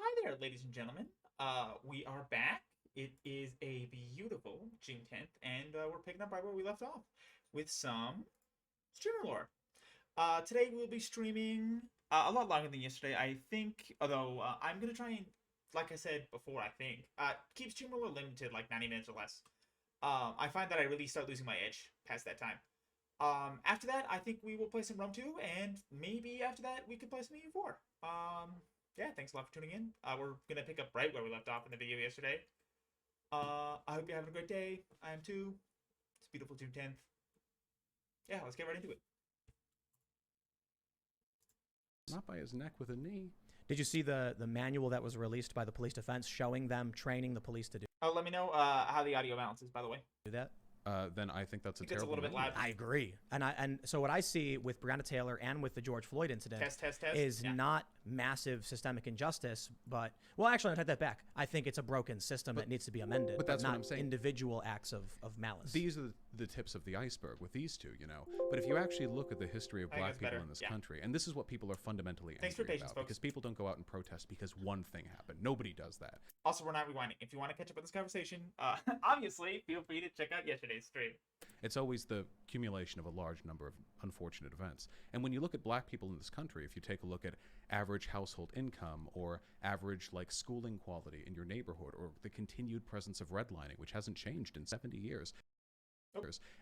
Hi there, ladies and gentlemen. We are back. It is a beautiful June 10th, and we're picking up right where we left off with some streamer lore. Today we'll be streaming a lot longer than yesterday, I think, although I'm going to try and, like I said before, I think, keep streamer lore limited, like 90 minutes or less. I find that I really start losing my edge past that time. After that, I think we will play some Rome 2, and maybe after that we could play some EU4. Yeah, thanks a lot for tuning in. We're gonna pick up right where we left off in the video yesterday. I hope you're having a great day. I am too. It's beautiful June 10th. Yeah, let's get right into it. Not by his neck with a knee. Did you see the manual that was released by the police defense showing them training the police to do Oh, let me know how the audio balances, by the way. that? Then I think that's a I think it's a terrible little bit manual. loud. I agree. And so what I see with Breonna Taylor and with the George Floyd incident Test. is Yeah. not massive systemic injustice, but, well, actually, I'll take that back. I think it's a broken system that needs to be amended, but that's what not I'm saying. individual acts of malice. These are the tips of the iceberg with these two, you know. But if you actually look at the history of I think black that's people better. in this Yeah. country, and this is what people are fundamentally Thanks for angry patience, about, folks. because people don't go out and protest because one thing happened. Nobody does that. Also, we're not rewinding. If you want to catch up with this conversation, obviously, feel free to check out yesterday's stream. It's always the accumulation of a large number of unfortunate events. And when you look at black people in this country, if you take a look at average household income or average like schooling quality in your neighborhood or the continued presence of redlining, which hasn't changed in 70 years,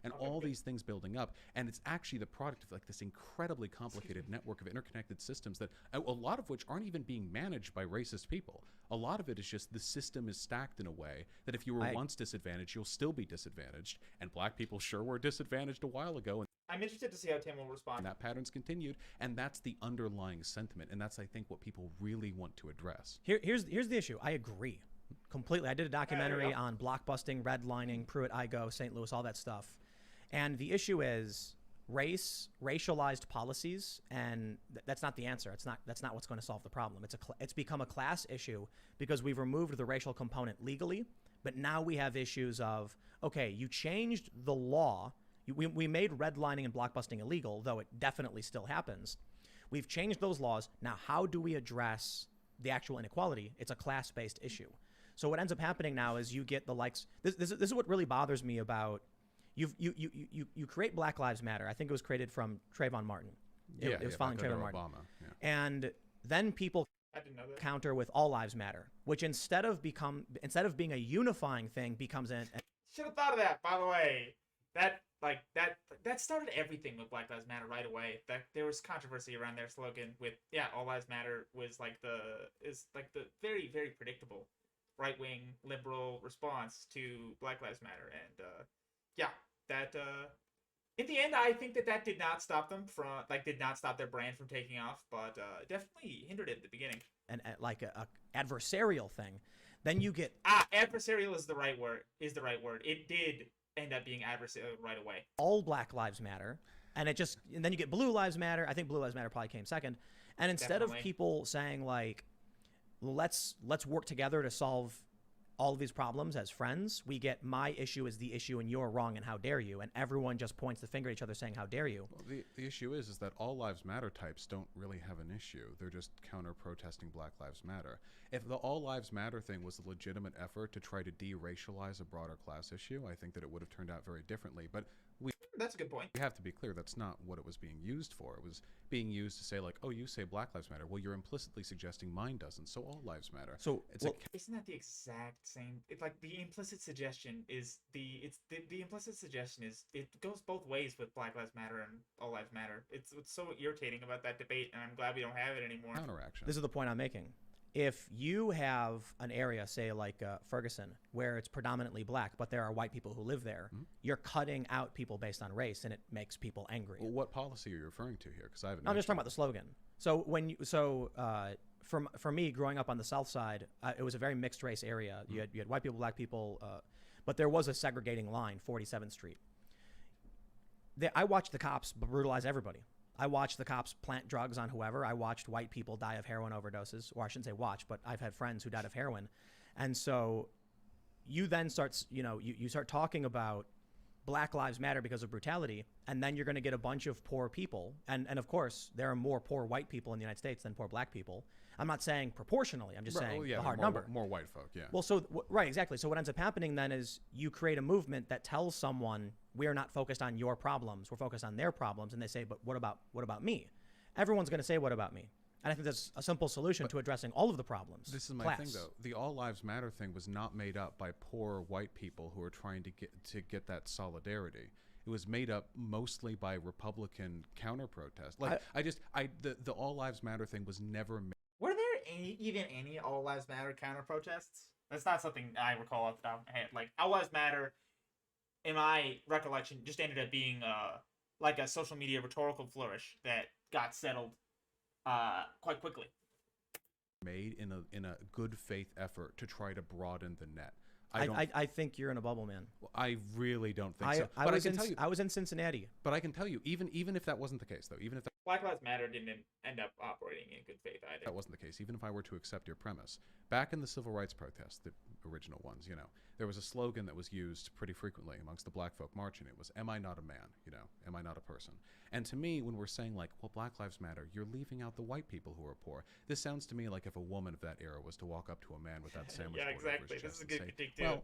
and all these things building up, and it's actually the product of like this incredibly complicated network of interconnected systems that a lot of which aren't even being managed by racist people. A lot of it is just the system is stacked in a way that if you were once disadvantaged, you'll still be disadvantaged, and black people sure were disadvantaged a while ago, and I'm interested to see how Tim will respond. that pattern's continued, and that's the underlying sentiment, and that's I think what people really want to address. Here's the issue. I agree completely. I did a documentary on blockbusting, redlining, Pruitt-Igoe, St. Louis, all that stuff. And the issue is racialized policies, and that's not the answer. That's not what's going to solve the problem. It's become a class issue because we've removed the racial component legally, but now we have issues of, okay, you changed the law. We made redlining and blockbusting illegal, though it definitely still happens. We've changed those laws. Now, how do we address the actual inequality? It's a class-based issue. So what ends up happening now is you get the likes. This is what really bothers me about you create Black Lives Matter. I think it was created from Trayvon Martin. It was following Trayvon Martin. Obama, yeah. And then people I didn't know that. counter with All Lives Matter, which instead of being a unifying thing becomes an Should have thought of that, by the way. That started everything with Black Lives Matter right away. There was controversy around their slogan with All Lives Matter was the very, very predictable right-wing liberal response to Black Lives Matter, and in the end I think that did not stop them from did not stop their brand from taking off, but definitely hindered it at the beginning. an a adversarial thing. Then you get Adversarial is the right word. It did end up being adversarial right away. all Black Lives Matter, and then you get Blue Lives Matter. I think Blue Lives Matter probably came second. And instead of people saying like, let's work together to solve all of these problems as friends, we get my issue is the issue and you're wrong and how dare you, and everyone just points the finger at each other saying how dare you. Well, the issue is that all lives matter types don't really have an issue. They're just counter-protesting Black Lives Matter. If the all lives matter thing was a legitimate effort to try to de-racialize a broader class issue, I think that it would have turned out very differently. But That's a good point. we have to be clear, that's not what it was being used for. It was being used to say like, oh, you say Black Lives Matter. Well, you're implicitly suggesting mine doesn't, so all lives matter. So Isn't that the exact same? It's like the implicit suggestion is the implicit suggestion is it goes both ways with Black Lives Matter and All Lives Matter. It's what's so irritating about that debate, and I'm glad we don't have it anymore. Counteraction. this is the point I'm making. If you have an area, say like Ferguson, where it's predominantly black, but there are white people who live there, you're cutting out people based on race, and it makes people angry. Well, what policy are you referring to here? Because I haven't. I'm just talking about the slogan. So for me, growing up on the South Side, it was a very mixed race area. You had white people, black people, but there was a segregating line, 47th Street. I watched the cops brutalize everybody. I watched the cops plant drugs on whoever. I watched white people die of heroin overdoses, or I shouldn't say watch, but I've had friends who died of heroin. And so you then start, you start talking about Black Lives Matter because of brutality, and then you're going to get a bunch of poor people. And of course, there are more poor white people in the United States than poor black people. I'm not saying proportionally. I'm just Right, saying well, yeah, the hard more, number. more white folk, yeah. Well, so right, exactly. So what ends up happening then is you create a movement that tells someone we are not focused on your problems, we're focused on their problems, and they say, but what about me? Everyone's going to say, what about me? And I think that's a simple solution to addressing all of the problems. This is my Class. thing, though. The All Lives Matter thing was not made up by poor white people who are trying to get that solidarity. It was made up mostly by Republican counter protest. Like the All Lives Matter thing was never made. Were there even any All Lives Matter counter protests? That's not something I recall off the top of my head. Like, All Lives Matter, in my recollection, just ended up being like a social media rhetorical flourish that got settled quite quickly. Made in a good faith effort to try to broaden the net. I think you're in a bubble, man. I really don't think so. But I was in Cincinnati. But I can tell you, even if that wasn't the case, though, even if Black Lives Matter didn't end up operating in good faith either. that wasn't the case, even if I were to accept your premise, back in the civil rights protests, the original ones, there was a slogan that was used pretty frequently amongst the black folk marching. It was, "Am I not a man? Am I not a person?" And to me, when we're saying like, well, Black Lives Matter, you're leaving out the white people who are poor. This sounds to me like if a woman of that era was to walk up to a man with that sandwich yeah, board over exactly. his This chest is a good and say, critique too. well,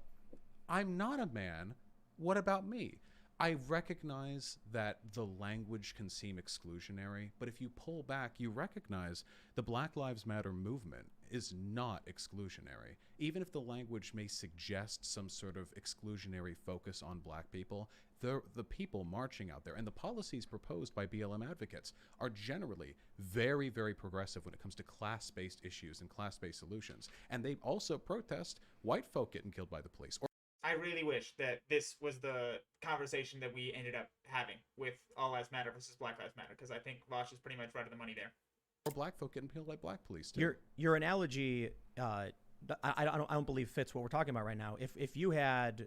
I'm not a man. What about me? I recognize that the language can seem exclusionary, but if you pull back, you recognize the Black Lives Matter movement is not exclusionary. Even if the language may suggest some sort of exclusionary focus on black people, the people marching out there and the policies proposed by BLM advocates are generally very, very progressive when it comes to class-based issues and class-based solutions. And they also protest white folk getting killed by the police. I really wish that this was the conversation that we ended up having with All Lives Matter versus Black Lives Matter, because I think Vaush is pretty much right on the money there. Or black folk getting killed by black police too. Your analogy, I don't believe fits what we're talking about right now. If you had,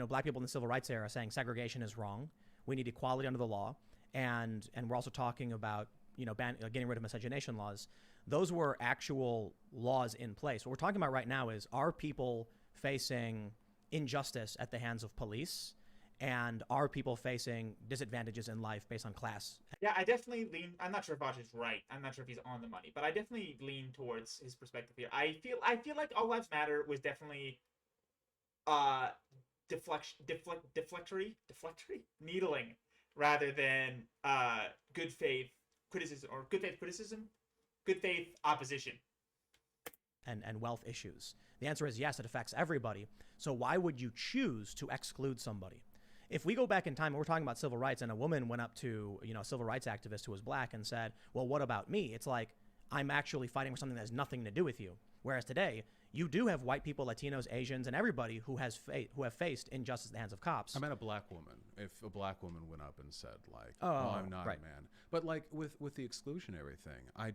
black people in the civil rights era saying segregation is wrong, we need equality under the law, and we're also talking about getting rid of miscegenation laws. Those were actual laws in place. What we're talking about right now is, are people facing injustice at the hands of police, and are people facing disadvantages in life based on class? Yeah, I definitely lean. I'm not sure if Vaush is right. I'm not sure if he's on the money, but I definitely lean towards his perspective here. I feel like All Lives Matter was definitely deflectory, needling, rather than good faith criticism or good faith opposition. And wealth issues. The answer is yes, it affects everybody. So why would you choose to exclude somebody? If we go back in time and we're talking about civil rights and a woman went up to a civil rights activist who was black and said, well, what about me? It's like, I'm actually fighting for something that has nothing to do with you. Whereas today, you do have white people, Latinos, Asians, and everybody who have faced injustice at the hands of cops. I meant a black woman. If a black woman went up and said, like, I'm not right. a man. But like with the exclusionary thing, I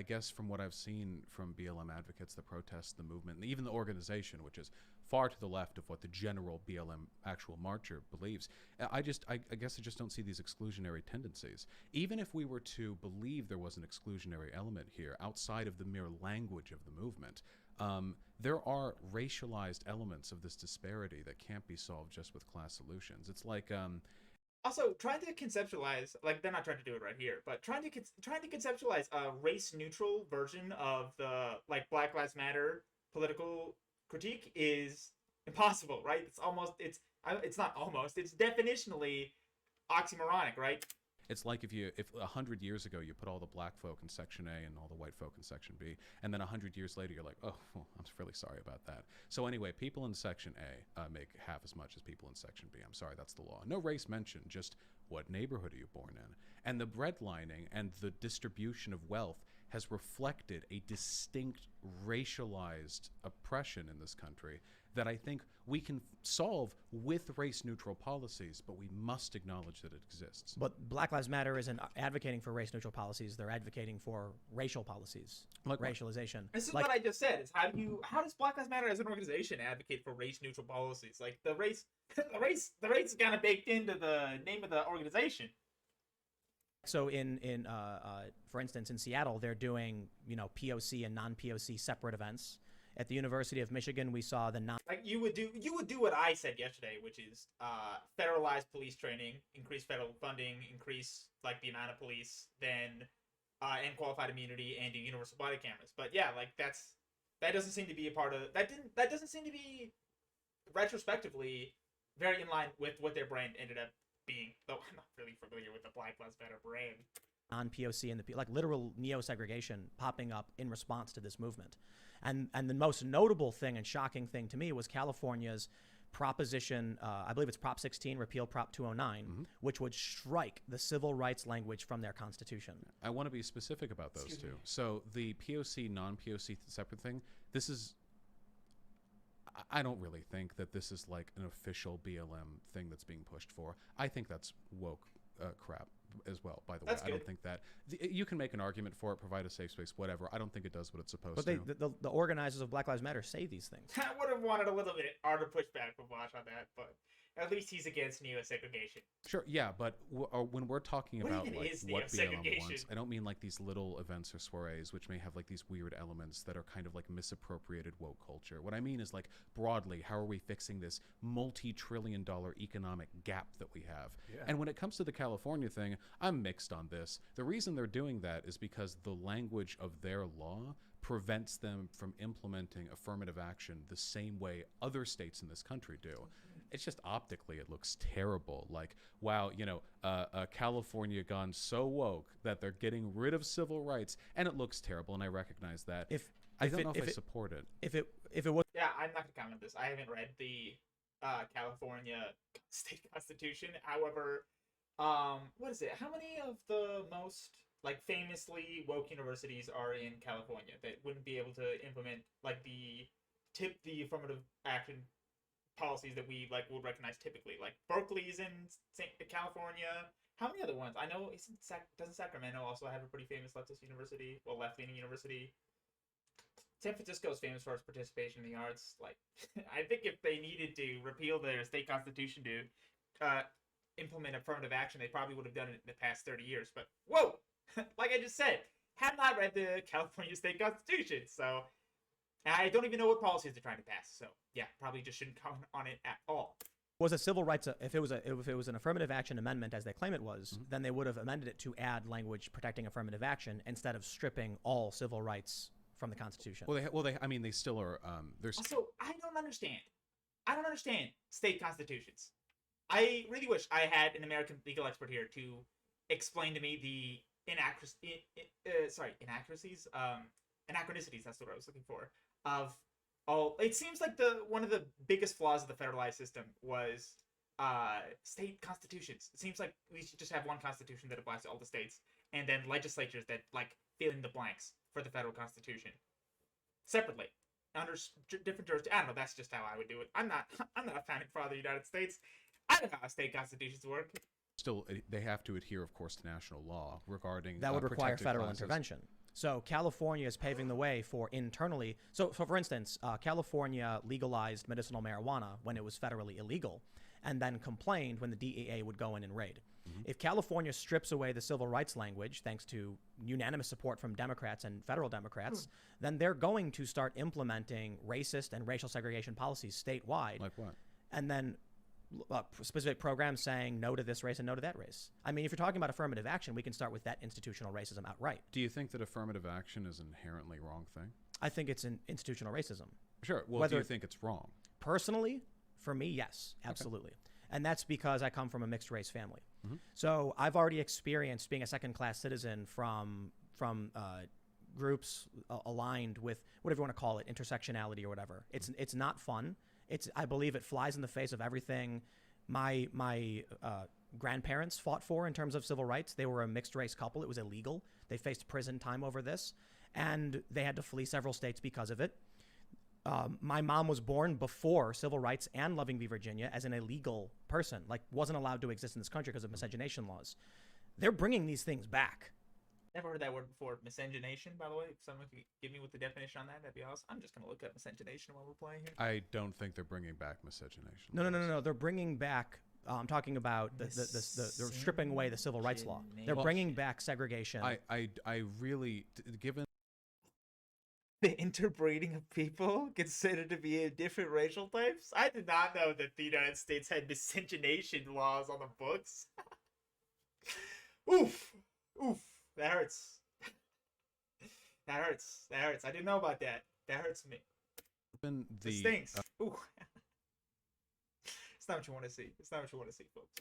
guess from what I've seen from BLM advocates, the protests, the movement, and even the organization, which is far to the left of what the general BLM actual marcher believes, I guess I just don't see these exclusionary tendencies. Even if we were to believe there was an exclusionary element here outside of the mere language of the movement, there are racialized elements of this disparity that can't be solved just with class solutions. It's like also trying to conceptualize, like, they're not trying to do it right here, but trying to conceptualize a race neutral version of the like Black Lives Matter political critique is impossible, right? It's definitionally oxymoronic, right? It's like if 100 years ago you put all the black folk in Section A and all the white folk in Section B, and then 100 years later you're like, oh, well, I'm really sorry about that. So anyway, people in Section A make half as much as people in Section B. I'm sorry, that's the law. No race mentioned, just what neighborhood are you born in? And the breadlining and the distribution of wealth has reflected a distinct racialized oppression in this country that I think we can solve with race-neutral policies, but we must acknowledge that it exists. But Black Lives Matter isn't advocating for race-neutral policies. They're advocating for racial policies, like racialization. This is what I just said. Is how does Black Lives Matter as an organization advocate for race-neutral policies? Like the race is kind of baked into the name of the organization. So for instance, in Seattle, they're doing POC and non-POC separate events. At the University of Michigan, we saw like you would do what I said yesterday, which is federalize police training, increase federal funding, increase like the amount of police, then and qualified immunity and do universal body cameras. But yeah, like that doesn't seem to be a part of that doesn't seem to be retrospectively very in line with what their brand ended up being. Though I'm not really familiar with the Black Lives Matter brand. On POC and like literal neo-segregation popping up in response to this movement. And the most notable thing and shocking thing to me was California's proposition, I believe it's Prop 16, repeal Prop 209, which would strike the civil rights language from their constitution. I want to be specific about those two. So the POC, non-POC separate thing, this is, I don't really think that this is like an official BLM thing that's being pushed for. I think that's woke crap as well, by the way. I don't think that you can make an argument for it, provide a safe space, whatever. I don't think it does what it's supposed to. But the organizers of Black Lives Matter say these things. I would have wanted a little bit harder pushback from Vaush on that, but at least he's against neo-segregation. Sure, yeah, but when we're talking about like what BLM wants, I don't mean like these little events or soirees which may have like these weird elements that are kind of like misappropriated woke culture. What I mean is like broadly, how are we fixing this multi-trillion-dollar economic gap that we have? Yeah. And when it comes to the California thing, I'm mixed on this. The reason they're doing that is because the language of their law prevents them from implementing affirmative action the same way other states in this country do. It's just optically, it looks terrible. Like, wow, you know, California gone so woke that they're getting rid of civil rights, and it looks terrible, and I recognize that. I don't know if I support it. If it was, yeah, I'm not gonna comment on this. I haven't read the California state constitution. However, what is it? How many of the most like famously woke universities are in California that wouldn't be able to implement like the affirmative action policies that we like would recognize typically? Like Berkeley's in California. How many other ones? I know doesn't Sacramento also have a pretty famous leftist university? Well, left-leaning university. San Francisco is famous for its participation in the arts. Like, I think if they needed to repeal their state constitution to implement affirmative action, they probably would have done it in the past 30 years. But whoa, like I just said, have not read the California state constitution, so I don't even know what policies they're trying to pass. So yeah, probably just shouldn't comment on it at all. Was a civil rights if it was an affirmative action amendment as they claim it was, then they would have amended it to add language protecting affirmative action instead of stripping all civil rights from the Constitution. I mean, they still are. There's also, I don't understand state constitutions. I really wish I had an American legal expert here to explain to me the anachronicities. That's what I was looking for. Of all, it seems like one of the biggest flaws of the federalized system was state constitutions. It seems like we should just have one constitution that applies to all the states, and then legislatures that like fill in the blanks for the federal constitution separately under different jurisdictions. I don't know. That's just how I would do it. I'm not a founding father of the United States. I don't know how state constitutions work. Still, they have to adhere, of course, to national law regarding that would require federal intervention. So California is paving the way for internally. So for instance, California legalized medicinal marijuana when it was federally illegal, and then complained when the DEA would go in and raid. If California strips away the civil rights language, thanks to unanimous support from Democrats and federal Democrats, then they're going to start implementing racist and racial segregation policies statewide. Like what? And then specific programs saying no to this race and no to that race. I mean, if you're talking about affirmative action, we can start with that institutional racism outright. Do you think that affirmative action is an inherently wrong thing? I think it's an institutional racism. Sure. Well, do you think it's wrong? Personally, for me, yes, absolutely. Okay. And that's because I come from a mixed race family. So I've already experienced being a second-class citizen from groups aligned with whatever you want to call it, intersectionality or whatever. It's not fun. I believe it flies in the face of everything my grandparents fought for in terms of civil rights. They were a mixed race couple. It was illegal. They faced prison time over this, and they had to flee several states because of it. My mom was born before civil rights and Loving v. Virginia as an illegal person, like wasn't allowed to exist in this country because of miscegenation laws. They're bringing these things back. Never heard that word before. Miscegenation, by the way. If someone could give me what the definition on that'd be awesome. I'm just going to look up miscegenation while we're playing here. I don't think they're bringing back miscegenation. No. They're bringing back, I'm talking about they're stripping away the civil rights law. They're bringing back segregation. I really, given the interbreeding of people considered to be different racial types? I did not know that the United States had miscegenation laws on the books. Oof. That hurts. That hurts. That hurts. I didn't know about that. That hurts me. Been It the stinks. Ooh. It's not what you want to see. It's not what you want to see, folks.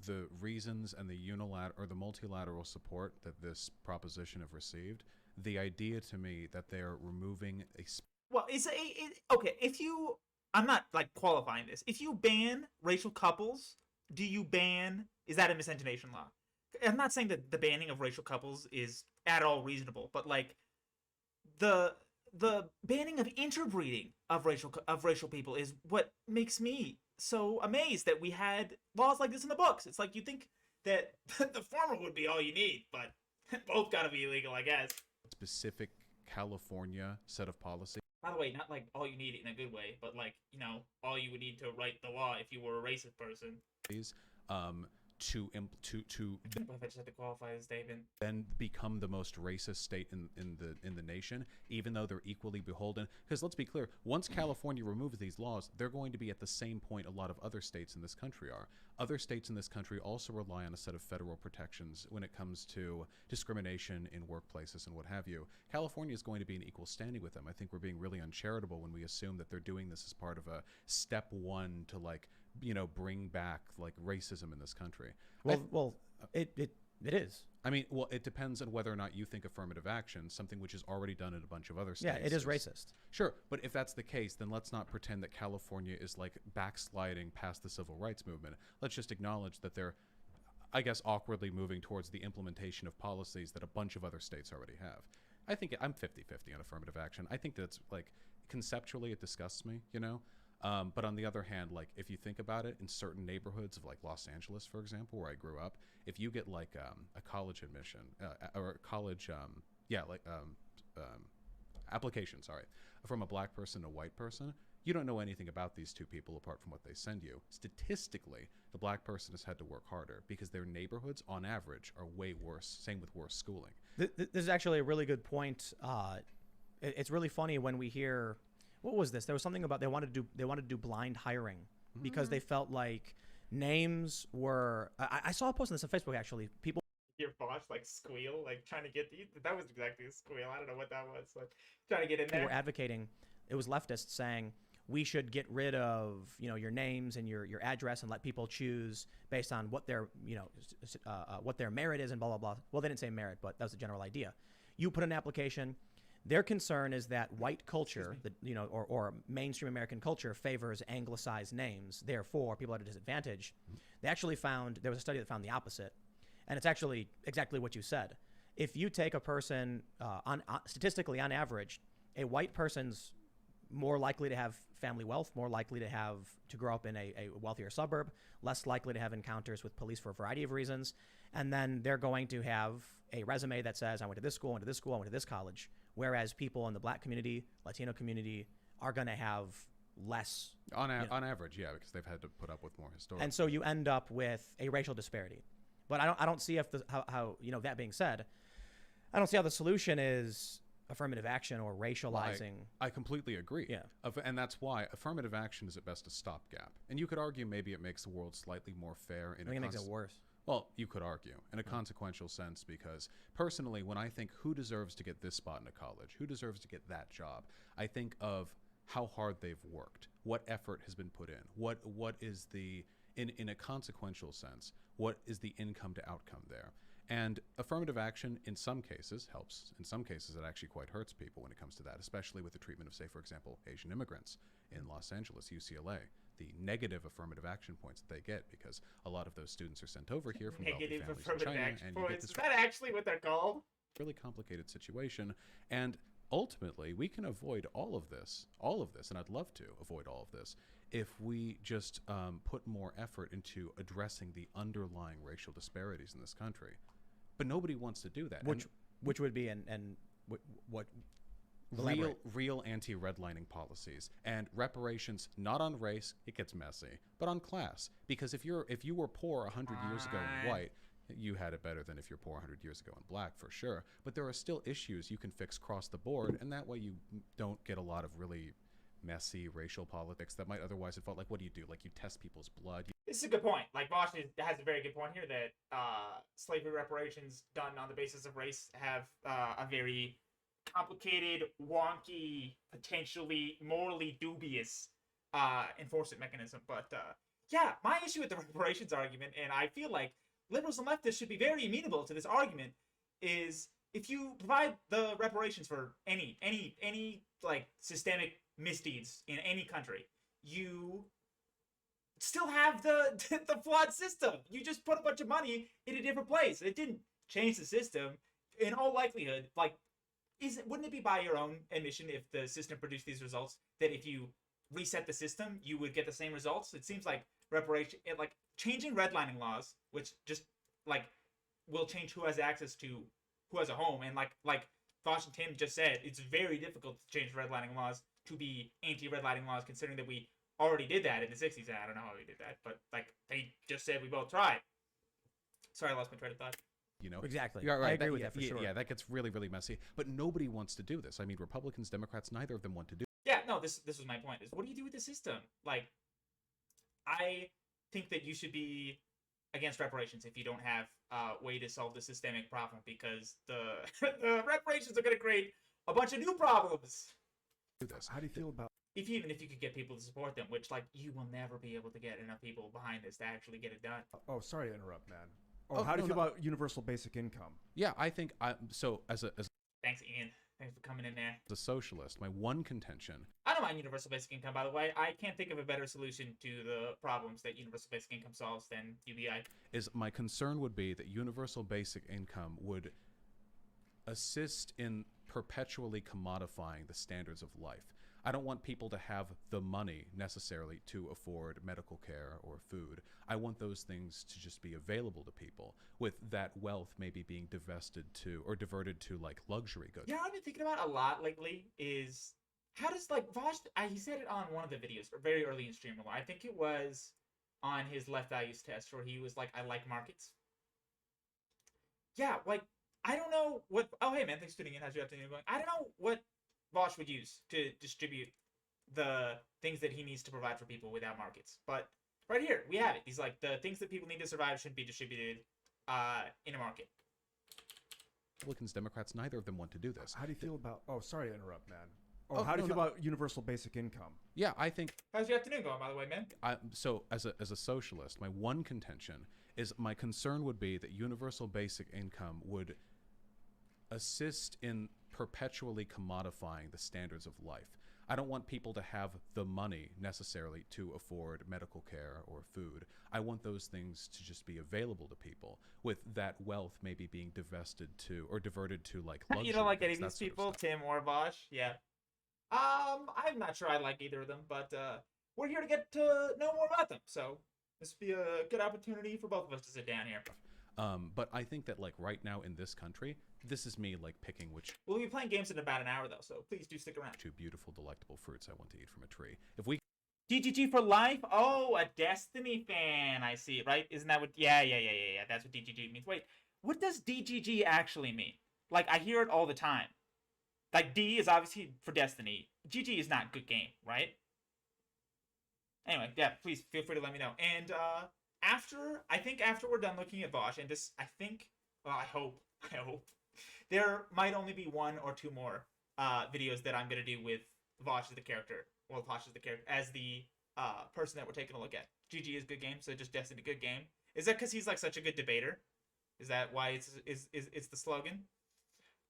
the reasons and the multilateral support that this proposition have received, the idea to me that they're removing Well, okay. If you, I'm not like qualifying this. If you ban racial couples, do you ban? Is that a miscegenation law? I'm not saying that the banning of racial couples is at all reasonable, but like the banning of interbreeding of racial people is what makes me so amazed that we had laws like this in the books. It's like you think that the former would be all you need, but both got to be illegal, I guess. specific California set of policies. By the way, not like all you need in a good way, but like, all you would need to write the law if you were a racist person. Um, to I just have to qualify this statement. then become the most racist state in the nation, even though they're equally beholden. Because let's be clear, once California removes these laws, they're going to be at the same point a lot of other states in this country are. Other states in this country also rely on a set of federal protections when it comes to discrimination in workplaces and what have you. California is going to be in equal standing with them. I think we're being really uncharitable when we assume that they're doing this as part of a step one to bring back like racism in this country. It is. I mean, well, it depends on whether or not you think affirmative action, something which is already done in a bunch of other states. Yeah, it is racist. Sure, but if that's the case, then let's not pretend that California is like backsliding past the civil rights movement. Let's just acknowledge that they're, I guess, awkwardly moving towards the implementation of policies that a bunch of other states already have. I think I'm 50-50 on affirmative action. I think that's like conceptually it disgusts me, But on the other hand, like if you think about it, in certain neighborhoods of like Los Angeles, for example, where I grew up, if you get like a college admission or a college, application, from a black person to a white person, you don't know anything about these two people apart from what they send you. Statistically, the black person has had to work harder because their neighborhoods, on average, are way worse. Same with worse schooling. This is actually a really good point. It's really funny when we hear. What was this? There was something about they wanted to do blind hiring because they felt like names were. I saw a post on this on Facebook actually. People Your boss like squeal, like trying to get that was exactly a squeal. I don't know what that was. Like trying to get in there. were advocating. It was leftists saying we should get rid of your names and your address and let people choose based on what their what their merit is and blah blah blah. Well, they didn't say merit, but that was the general idea. You put an application. Their concern is that white culture, or mainstream American culture, favors anglicized names. Therefore, people at a disadvantage. They actually found there was a study that found the opposite, and it's actually exactly what you said. If you take a person, statistically on average, a white person's more likely to have family wealth, more likely to grow up in a wealthier suburb, less likely to have encounters with police for a variety of reasons, and then they're going to have a resume that says, I went to this school, I went to this school, I went to this college. Whereas people in the black community, Latino community, are going to have less. On average, yeah, because they've had to put up with more historical. And so you end up with a racial disparity. But I don't see how that being said, I don't see how the solution is affirmative action or racializing. I completely agree. Yeah. And that's why affirmative action is at best a stopgap. And you could argue maybe it makes the world slightly more fair. I think it makes it worse. Well, you could argue in a consequential sense, because personally, when I think who deserves to get this spot in a college, who deserves to get that job, I think of how hard they've worked, what effort has been put in, what is the, in a consequential sense, what is the income to outcome there. And affirmative action in some cases helps. In some cases, it actually quite hurts people when it comes to that, especially with the treatment of, say, for example, Asian immigrants in Los Angeles, UCLA. The negative affirmative action points that they get because a lot of those students are sent over here from negative wealthy families in affirmative China, action and you get points. this Is that actually what they're called? really complicated situation. And ultimately, we can avoid all of this, and I'd love to avoid all of this, if we just put more effort into addressing the underlying racial disparities in this country. But nobody wants to do that. Which would be what real anti-redlining policies and reparations, not on race, it gets messy, but on class. Because if you were poor 100 years ago and white, you had it better than if you're poor 100 years ago and black, for sure. But there are still issues you can fix across the board, and that way you don't get a lot of really messy racial politics that might otherwise have felt like, what do? Like you test people's blood. This is a good point. Like Vaush has a very good point here that slavery reparations done on the basis of race have a very complicated, wonky, potentially morally dubious enforcement mechanism. But yeah, my issue with the reparations argument, and I feel like liberals and leftists should be very amenable to this argument, is if you provide the reparations for any like systemic misdeeds in any country, you still have the the flawed system. You just put a bunch of money in a different place. It didn't change the system. In all likelihood, like, wouldn't it be by your own admission, if the system produced these results, that if you reset the system, you would get the same results? It seems like like changing redlining laws, which just like will change who has access to who has a home, and like Vaush and Tim just said, it's very difficult to change redlining laws to be anti-redlining laws, considering that we already did that in the 60s. I don't know how we did that, but like they just said we both tried. Sorry, I lost my train of thought. Exactly. You're right. I agree with that for sure. Yeah, that gets really, really messy. But nobody wants to do this. I mean, Republicans, Democrats, neither of them want to do. Yeah, no, this was my point. Is what do you do with the system? Like, I think that you should be against reparations if you don't have a way to solve the systemic problem, because the reparations are going to create a bunch of new problems. This. How do you feel about? Even if you could get people to support them, which like you will never be able to get enough people behind this to actually get it done. Oh, sorry to interrupt, man. How do you feel about universal basic income? Yeah, I think so. As Thanks, Ian. Thanks for coming in there. a socialist, my one contention. I don't mind universal basic income, by the way. I can't think of a better solution to the problems that universal basic income solves than UBI. Is my concern would be that universal basic income would assist in perpetually commodifying the standards of life. I don't want people to have the money necessarily to afford medical care or food. I want those things to just be available to people, with that wealth maybe being divested to or diverted to like luxury goods. Yeah, I've been thinking about a lot lately is how does like Vaush, he said it on one of the videos very early in Streamer. I think it was on his left values test where he was like, I like markets. Yeah, like, I don't know what, oh hey man, thanks for tuning in. How's your afternoon going? I don't know what Vaush would use to distribute the things that he needs to provide for people without markets. But right here, we have it. He's like, the things that people need to survive shouldn't be distributed in a market. Republicans, Democrats, neither of them want to do this. How do you feel about? Oh, sorry to interrupt, man. No, How do you feel about universal basic income? Yeah, I think How's your afternoon going, by the way, man? so. As a socialist, my one contention is my concern would be that universal basic income would assist in perpetually commodifying the standards of life. I don't want people to have the money necessarily to afford medical care or food. I want those things to just be available to people, with that wealth maybe being divested to or diverted to like luxury You don't like goods, any of that these sort people, stuff. Tim or Vaush? Yeah. I'm not sure I like either of them, but we're here to get to know more about them. So this would be a good opportunity for both of us to sit down here. But I think that like right now in this country, this is me like picking which We'll be playing games in about an hour though, so please do stick around. two beautiful, delectable fruits I want to eat from a tree. If we DGG for life? Oh, a Destiny fan. I see, right? Isn't that what? Yeah. That's what DGG means. Wait, what does DGG actually mean? Like, I hear it all the time. Like, D is obviously for Destiny. GG is not good game, right? Anyway, yeah, please feel free to let me know. And after we're done looking at Vaush, and this, I think, well, I hope, there might only be one or two more videos that I'm gonna do with Vaush as the character. Well, Vaush as the character, as the person that we're taking a look at. GG is good game, so just Destiny good game. Is that because he's like such a good debater? Is that why it's the slogan?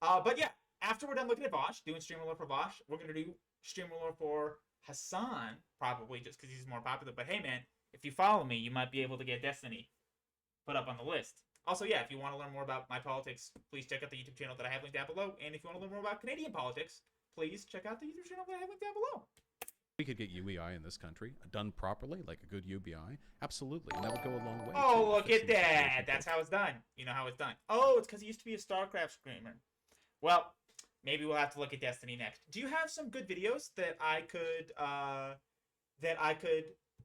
But yeah, after we're done looking at Vaush, doing streamer lore for Vaush, we're gonna do streamer lore for Hassan, probably just because he's more popular. But hey, man, if you follow me, you might be able to get Destiny put up on the list. Also, yeah, if you want to learn more about my politics, please check out the YouTube channel that I have linked down below. And if you want to learn more about Canadian politics, please check out the YouTube channel that I have linked down below. we could get UEI in this country done properly, like a good UBI, absolutely, and that would go a long way. Oh, to look fixing at the situation that. for That's how it's done. You know how it's done. Oh, it's because he used to be a StarCraft streamer. Well, maybe we'll have to look at Destiny next. Do you have some good videos that I could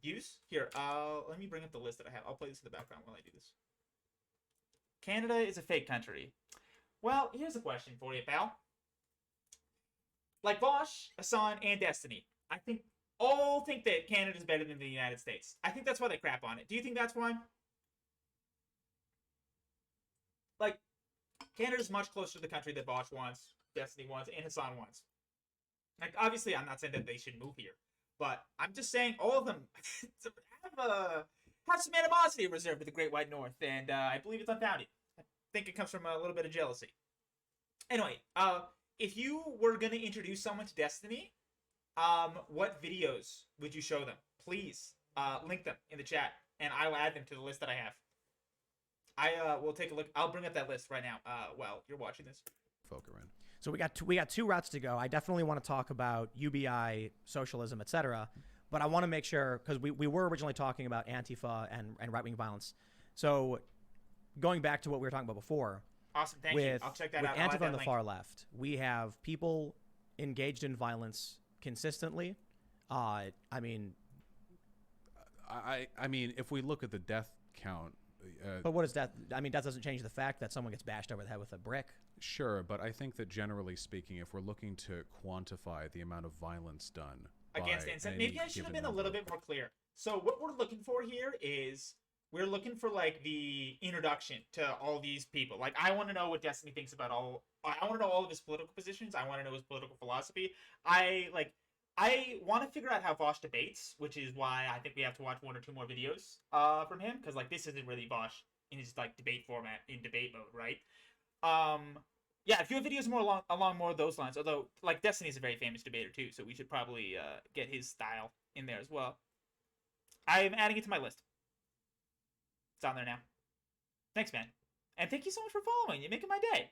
use? Here, let me bring up the list that I have. I'll play this in the background while I do this. Canada is a fake country. Well, here's a question for you, pal. Like Vaush, Hassan, and Destiny, I think all think that Canada's better than the United States. I think that's why they crap on it. Do you think that's why? Like, Canada's much closer to the country that Vaush wants. Destiny wants and Hassan wants. Like, obviously, I'm not saying that they should move here, but I'm just saying all of them have some animosity reserved for the Great White North, and I believe it's unfounded. I think it comes from a little bit of jealousy. Anyway, if you were going to introduce someone to Destiny, what videos would you show them? Please link them in the chat, and I'll add them to the list that I have. I will take a look. I'll bring up that list right now while you're watching this. Foker in. So we got two routes to go. I definitely want to talk about UBI, socialism, etc. But I want to make sure, because we were originally talking about Antifa and right-wing violence. So going back to what we were talking about before. Awesome, thank you. I'll check that out. With Antifa on the far left, we have people engaged in violence consistently. I mean, if we look at the death count. But what is that? I mean, that doesn't change the fact that someone gets bashed over the head with a brick. Sure, but I think that generally speaking, if we're looking to quantify the amount of violence done against innocent, maybe I should have been a little bit more clear. So what we're looking for here is we're looking for like the introduction to all these people. Like, I want to know what Destiny thinks about all. I want to know all of his political positions. I want to know his political philosophy. I want to figure out how Vaush debates, which is why I think we have to watch one or two more videos from him, because like this isn't really Vaush in his like debate format, in debate mode, right? Yeah, if you have videos more along more of those lines, although like Destiny is a very famous debater too, so we should probably get his style in there as well. I am adding it to my list. It's on there now. Thanks, man, and thank you so much for following. You're making my day.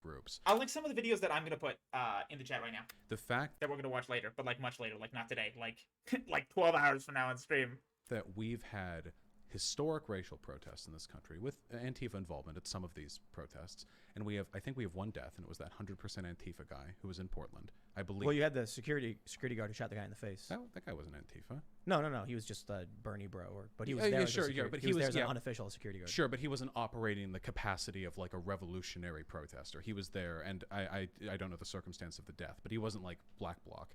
Groups. I'll link some of the videos that I'm gonna put in the chat right now. The fact that we're gonna watch later, but like much later, like not today, like like 12 hours from now on stream. That we've had historic racial protests in this country with Antifa involvement at some of these protests, and I think we have one death, and it was that 100% Antifa guy who was in Portland, I believe. Well, you had the security guard who shot the guy in the face. That guy wasn't Antifa. No, he was just a Bernie bro, but he was there. But he was there as an unofficial security guard. Sure, but he wasn't operating in the capacity of like a revolutionary protester. He was there, and I don't know the circumstance of the death, but he wasn't like Black Bloc.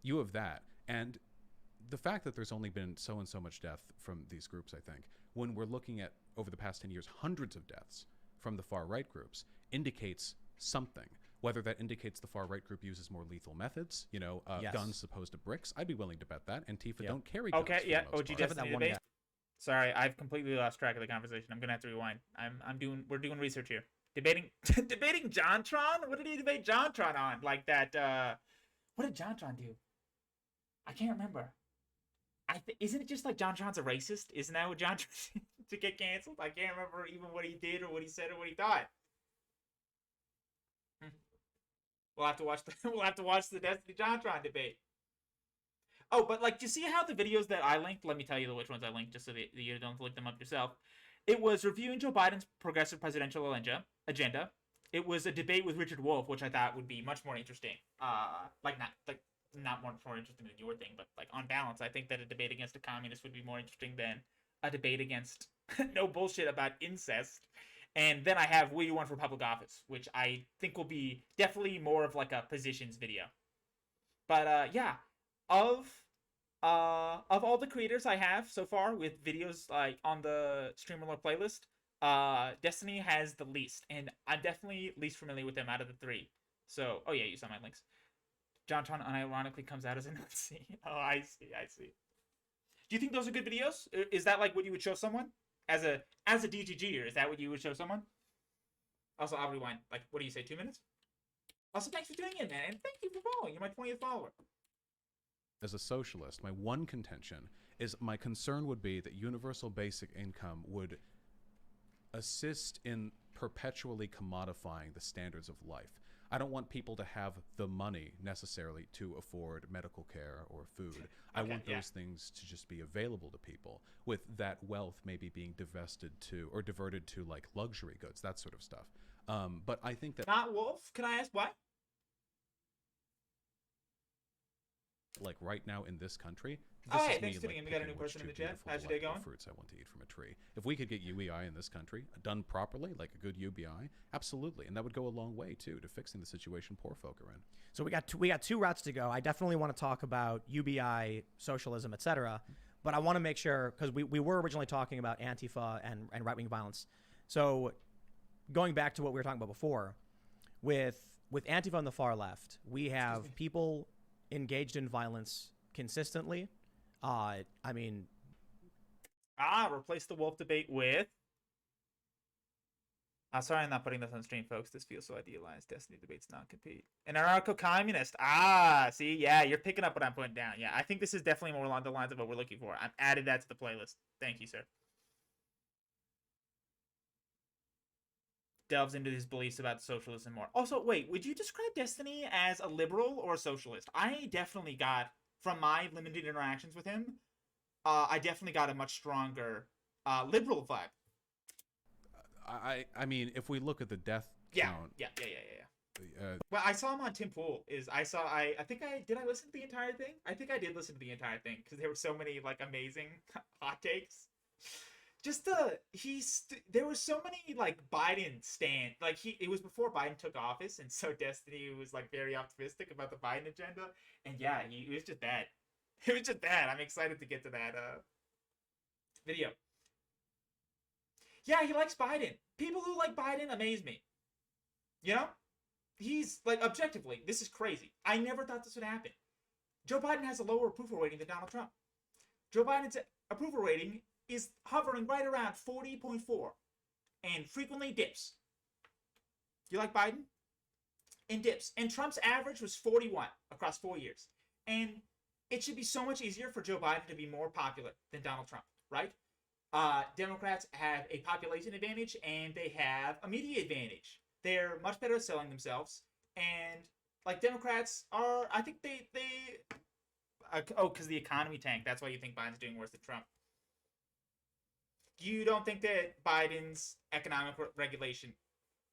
You have that, and the fact that there's only been so and so much death from these groups, I think, when we're looking at over the past 10 years, hundreds of deaths from the far right groups, indicates something. Whether that indicates the far right group uses more lethal methods, Yes. Guns as opposed to bricks, I'd be willing to bet that. Antifa don't carry guns. Okay, yeah. OG Except for that Destiny one debate. guy. Sorry, I've completely lost track of the conversation. I'm gonna have to rewind. We're doing research here. Debating JonTron? What did he debate JonTron on? Like that, what did JonTron do? I can't remember. Isn't it just like JonTron's a racist? Isn't that what JonTron to get canceled? I can't remember even what he did or what he said or what he thought. We'll have to watch the Destiny JonTron debate. Oh, but like, do you see how the videos that I linked? Let me tell you which ones I linked, just so that you don't look them up yourself. It was reviewing Joe Biden's progressive presidential agenda. It was a debate with Richard Wolff, which I thought would be much more interesting. Not more interesting than your thing, but like on balance, I think that a debate against a communist would be more interesting than a debate against no bullshit about incest. And then I have What Do You Want for Public Office, which I think will be definitely more of like a positions video. But yeah, of all the creators I have so far with videos like on the Streamer playlist, Destiny has the least, and I'm definitely least familiar with them out of the three. So, oh yeah, you saw my links. JonTron unironically comes out as a Nazi. Oh, I see. Do you think those are good videos? Is that like what you would show someone as a DGGer? Is that what you would show someone? Also, I'll rewind. Like, what do you say? 2 minutes? Also, thanks for tuning in, man, and thank you for following. You're my 20th follower. As a socialist, my one contention is my concern would be that universal basic income would assist in perpetually commodifying the standards of life. I don't want people to have the money necessarily to afford medical care or food. I want those things to just be available to people, with that wealth maybe being divested to or diverted to like luxury goods, that sort of stuff. But I think that... Not Wolf? Can I ask why? Like right now in this country, this is thanks for tuning in. We got a new person in the chat. How's your day going? Fruits I want to eat from a tree. If we could get UBI in this country done properly, like a good UBI, absolutely, and that would go a long way too to fixing the situation poor folk are in. So we got two routes to go. I definitely want to talk about UBI, socialism, etc. But I want to make sure, because we were originally talking about Antifa and right-wing violence. So going back to what we were talking about before, with Antifa on the far left, we have people engaged in violence consistently. I mean, replace the wolf debate with. Sorry, I'm not putting this on stream, folks. This feels so idealized. Destiny debates non-compete. An anarcho-communist. See, yeah, you're picking up what I'm putting down. Yeah, I think this is definitely more along the lines of what we're looking for. I've added that to the playlist. Thank you, sir. Delves into his beliefs about socialism more. Also, wait, would you describe Destiny as a liberal or a socialist? I definitely got, from my limited interactions with him, I definitely got a much stronger liberal vibe. I mean, if we look at the death count, Yeah. Well, I saw him on Tim Pool. I think I did. I listen to the entire thing. I think I did listen to the entire thing because there were so many like amazing hot takes. Just there were so many like Biden stand. Like it was before Biden took office, and so Destiny was like very optimistic about the Biden agenda. And yeah, it was just bad. It was just bad. I'm excited to get to that video. Yeah, he likes Biden. People who like Biden amaze me. You know? He's, like, objectively, this is crazy. I never thought this would happen. Joe Biden has a lower approval rating than Donald Trump. Joe Biden's approval rating is hovering right around 40.4 and frequently dips. You like Biden? And dips. And Trump's average was 41 across 4 years. And it should be so much easier for Joe Biden to be more popular than Donald Trump, right? Democrats have a population advantage and they have a media advantage. They're much better at selling themselves, and like Democrats are, I think because the economy tanked. That's why you think Biden's doing worse than Trump. You don't think that Biden's economic regulation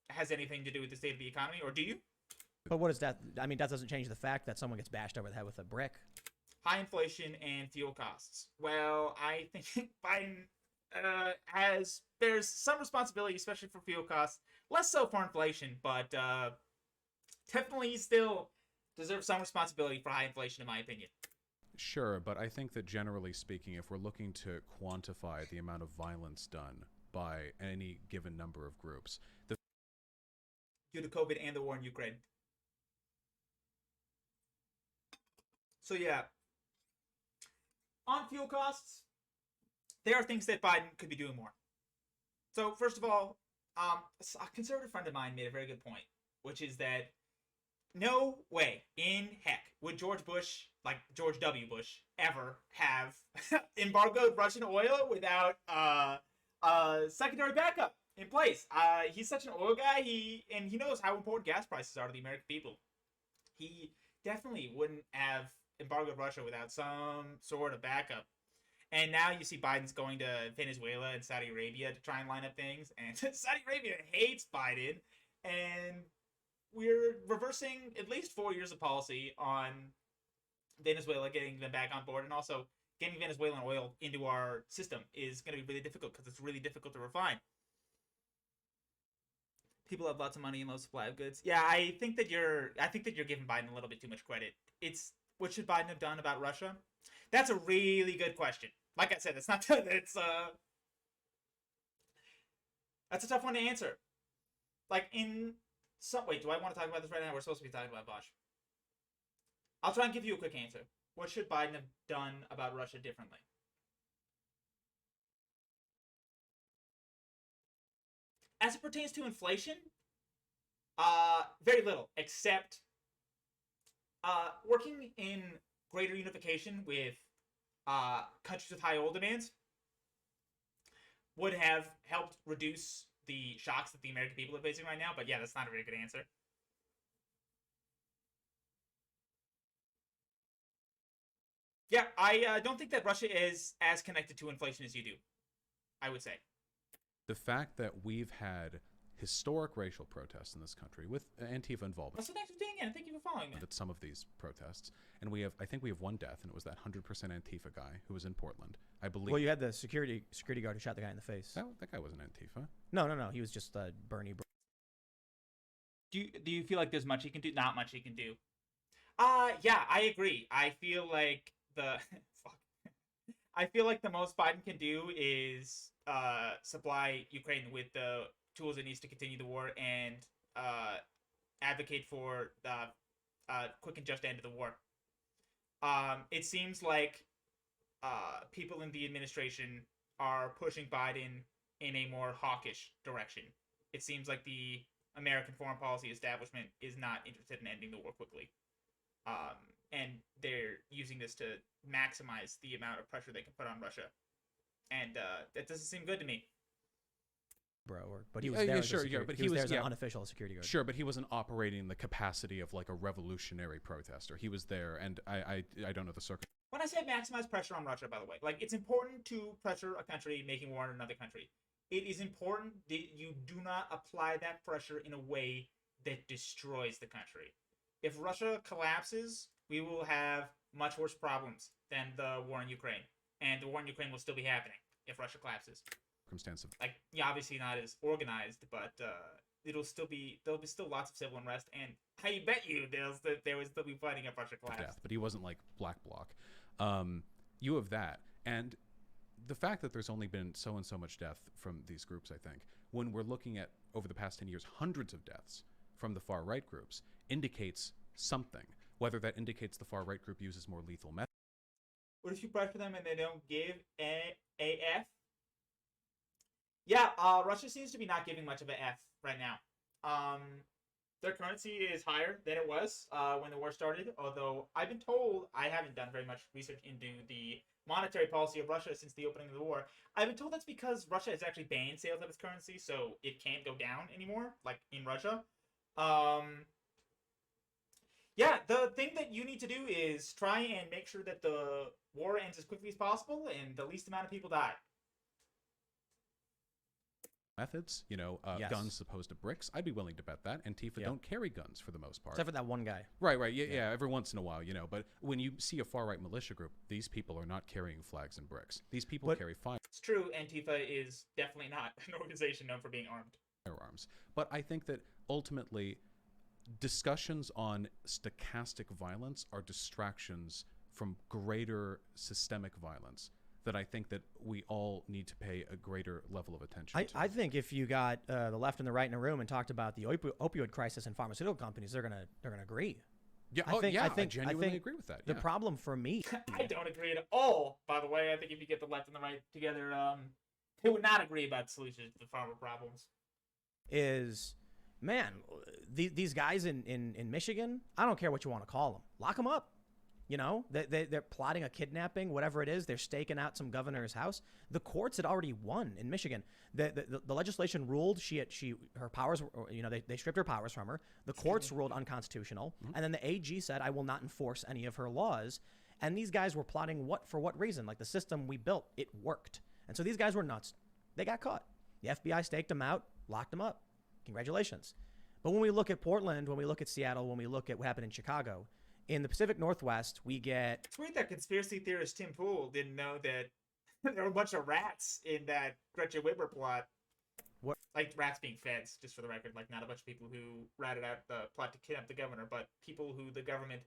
has anything to do with the state of the economy, or do you? But what is that? I mean, that doesn't change the fact that someone gets bashed over the head with a brick. High inflation and fuel costs. Well, I think Biden there's some responsibility, especially for fuel costs. Less so for inflation, but definitely still deserves some responsibility for high inflation, in my opinion. Sure, but I think that generally speaking, if we're looking to quantify the amount of violence done by any given number of groups, due to COVID and the war in Ukraine. So yeah, on fuel costs, there are things that Biden could be doing more. So first of all, a conservative friend of mine made a very good point, which is that no way in heck would George Bush, like George W. Bush, ever have embargoed Russian oil without secondary backup in place. He's such an oil guy, he knows how important gas prices are to the American people. He definitely wouldn't have embargoed Russia without some sort of backup. And now you see Biden's going to Venezuela and Saudi Arabia to try and line up things. And Saudi Arabia hates Biden. And we're reversing at least 4 years of policy on Venezuela, getting them back on board. And also getting Venezuelan oil into our system is going to be really difficult because it's really difficult to refine. People have lots of money and low supply of goods. Yeah, I think that you're giving Biden a little bit too much credit. It's what should Biden have done about Russia? That's a really good question. Like I said, it's not. That's a tough one to answer. Like wait, do I want to talk about this right now? We're supposed to be talking about Vaush. I'll try and give you a quick answer. What should Biden have done about Russia differently? As it pertains to inflation, very little, except working in greater unification with countries with high oil demands would have helped reduce the shocks that the American people are facing right now. But yeah, that's not a very good answer. Yeah, I don't think that Russia is as connected to inflation as you do, I would say. the fact that we've had historic racial protests in this country with Antifa involvement. So thanks for doing it. Thank you for following me. At some of these protests, and I think we have one death, and it was that 100% Antifa guy who was in Portland, I believe. Well, you had the security guard who shot the guy in the face. That guy wasn't Antifa. No, he was just Bernie. Do you feel like there's much he can do? Not much he can do. Yeah, I agree. I feel like I feel like the most Biden can do is supply Ukraine with the tools it needs to continue the war and advocate for the quick and just end of the war. It seems like people in the administration are pushing Biden in a more hawkish direction. It seems like the American foreign policy establishment is not interested in ending the war quickly. And they're using this to maximize the amount of pressure they can put on Russia. And that doesn't seem good to me. But he was there. But he was there as an unofficial security guard. Sure, but he wasn't operating the capacity of like a revolutionary protester. He was there, and I don't know the circumstances. When I say maximize pressure on Russia, by the way, like it's important to pressure a country making war on another country. It is important that you do not apply that pressure in a way that destroys the country. If Russia collapses, we will have much worse problems than the war in Ukraine, and the war in Ukraine will still be happening if Russia collapses. Like, yeah, obviously not as organized, but there'll be still lots of civil unrest, and I bet you there will still be fighting if Russia collapsed. But he wasn't like Black Bloc. You have that, and the fact that there's only been so and so much death from these groups, I think, when we're looking at over the past 10 years, hundreds of deaths from the far right groups, indicates something. Whether that indicates the far right group uses more lethal methods. What if you pressure them and they don't give AF? Yeah, Russia seems to be not giving much of an F right now. Their currency is higher than it was when the war started, although I've been told, I haven't done very much research into the monetary policy of Russia since the opening of the war. I've been told that's because Russia has actually banned sales of its currency, so it can't go down anymore, like in Russia. Yeah, the thing that you need to do is try and make sure that the war ends as quickly as possible and the least amount of people die. Methods, Yes. guns opposed to bricks. I'd be willing to bet that. Antifa don't carry guns for the most part. Except for that one guy. Right. Yeah, every once in a while, But when you see a far-right militia group, these people are not carrying flags and bricks. These people carry firearms. It's true, Antifa is definitely not an organization known for being armed. But I think that ultimately, discussions on stochastic violence are distractions from greater systemic violence that I think that we all need to pay a greater level of attention to. I think if you got the left and the right in a room and talked about the opioid crisis in pharmaceutical companies, they're gonna agree. Yeah, I genuinely agree with that. The problem for me, I don't agree at all. By the way, I think if you get the left and the right together, they would not agree about solutions to the pharma problems. Is, man, these guys in Michigan, I don't care what you want to call them, lock them up. They're plotting a kidnapping, whatever it is. They're staking out some governor's house. The courts had already won in Michigan. The legislation ruled her powers, they stripped her powers from her. The courts ruled unconstitutional. Mm-hmm. And then the AG said, I will not enforce any of her laws. And these guys were plotting for what reason? Like, the system we built, it worked. And so these guys were nuts. They got caught. The FBI staked them out, locked them up. Congratulations. But when we look at Portland, when we look at Seattle, when we look at what happened in Chicago, in the Pacific Northwest, we get... It's weird that conspiracy theorist Tim Pool didn't know that there were a bunch of rats in that Gretchen Whitmer plot. What? Like, rats being feds, just for the record. Like, not a bunch of people who ratted out the plot to kidnap the governor, but people who the government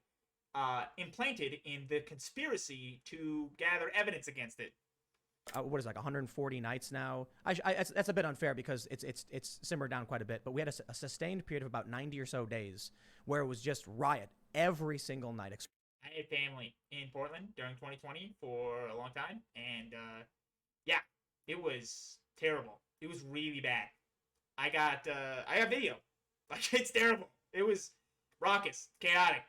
implanted in the conspiracy to gather evidence against it. What is it, like 140 nights now? That's a bit unfair because it's simmered down quite a bit. But we had a sustained period of about 90 or so days where it was just riot every single night. I had family in Portland during 2020 for a long time, and yeah, it was terrible. It was really bad. I got video. Like, it's terrible. It was raucous, chaotic.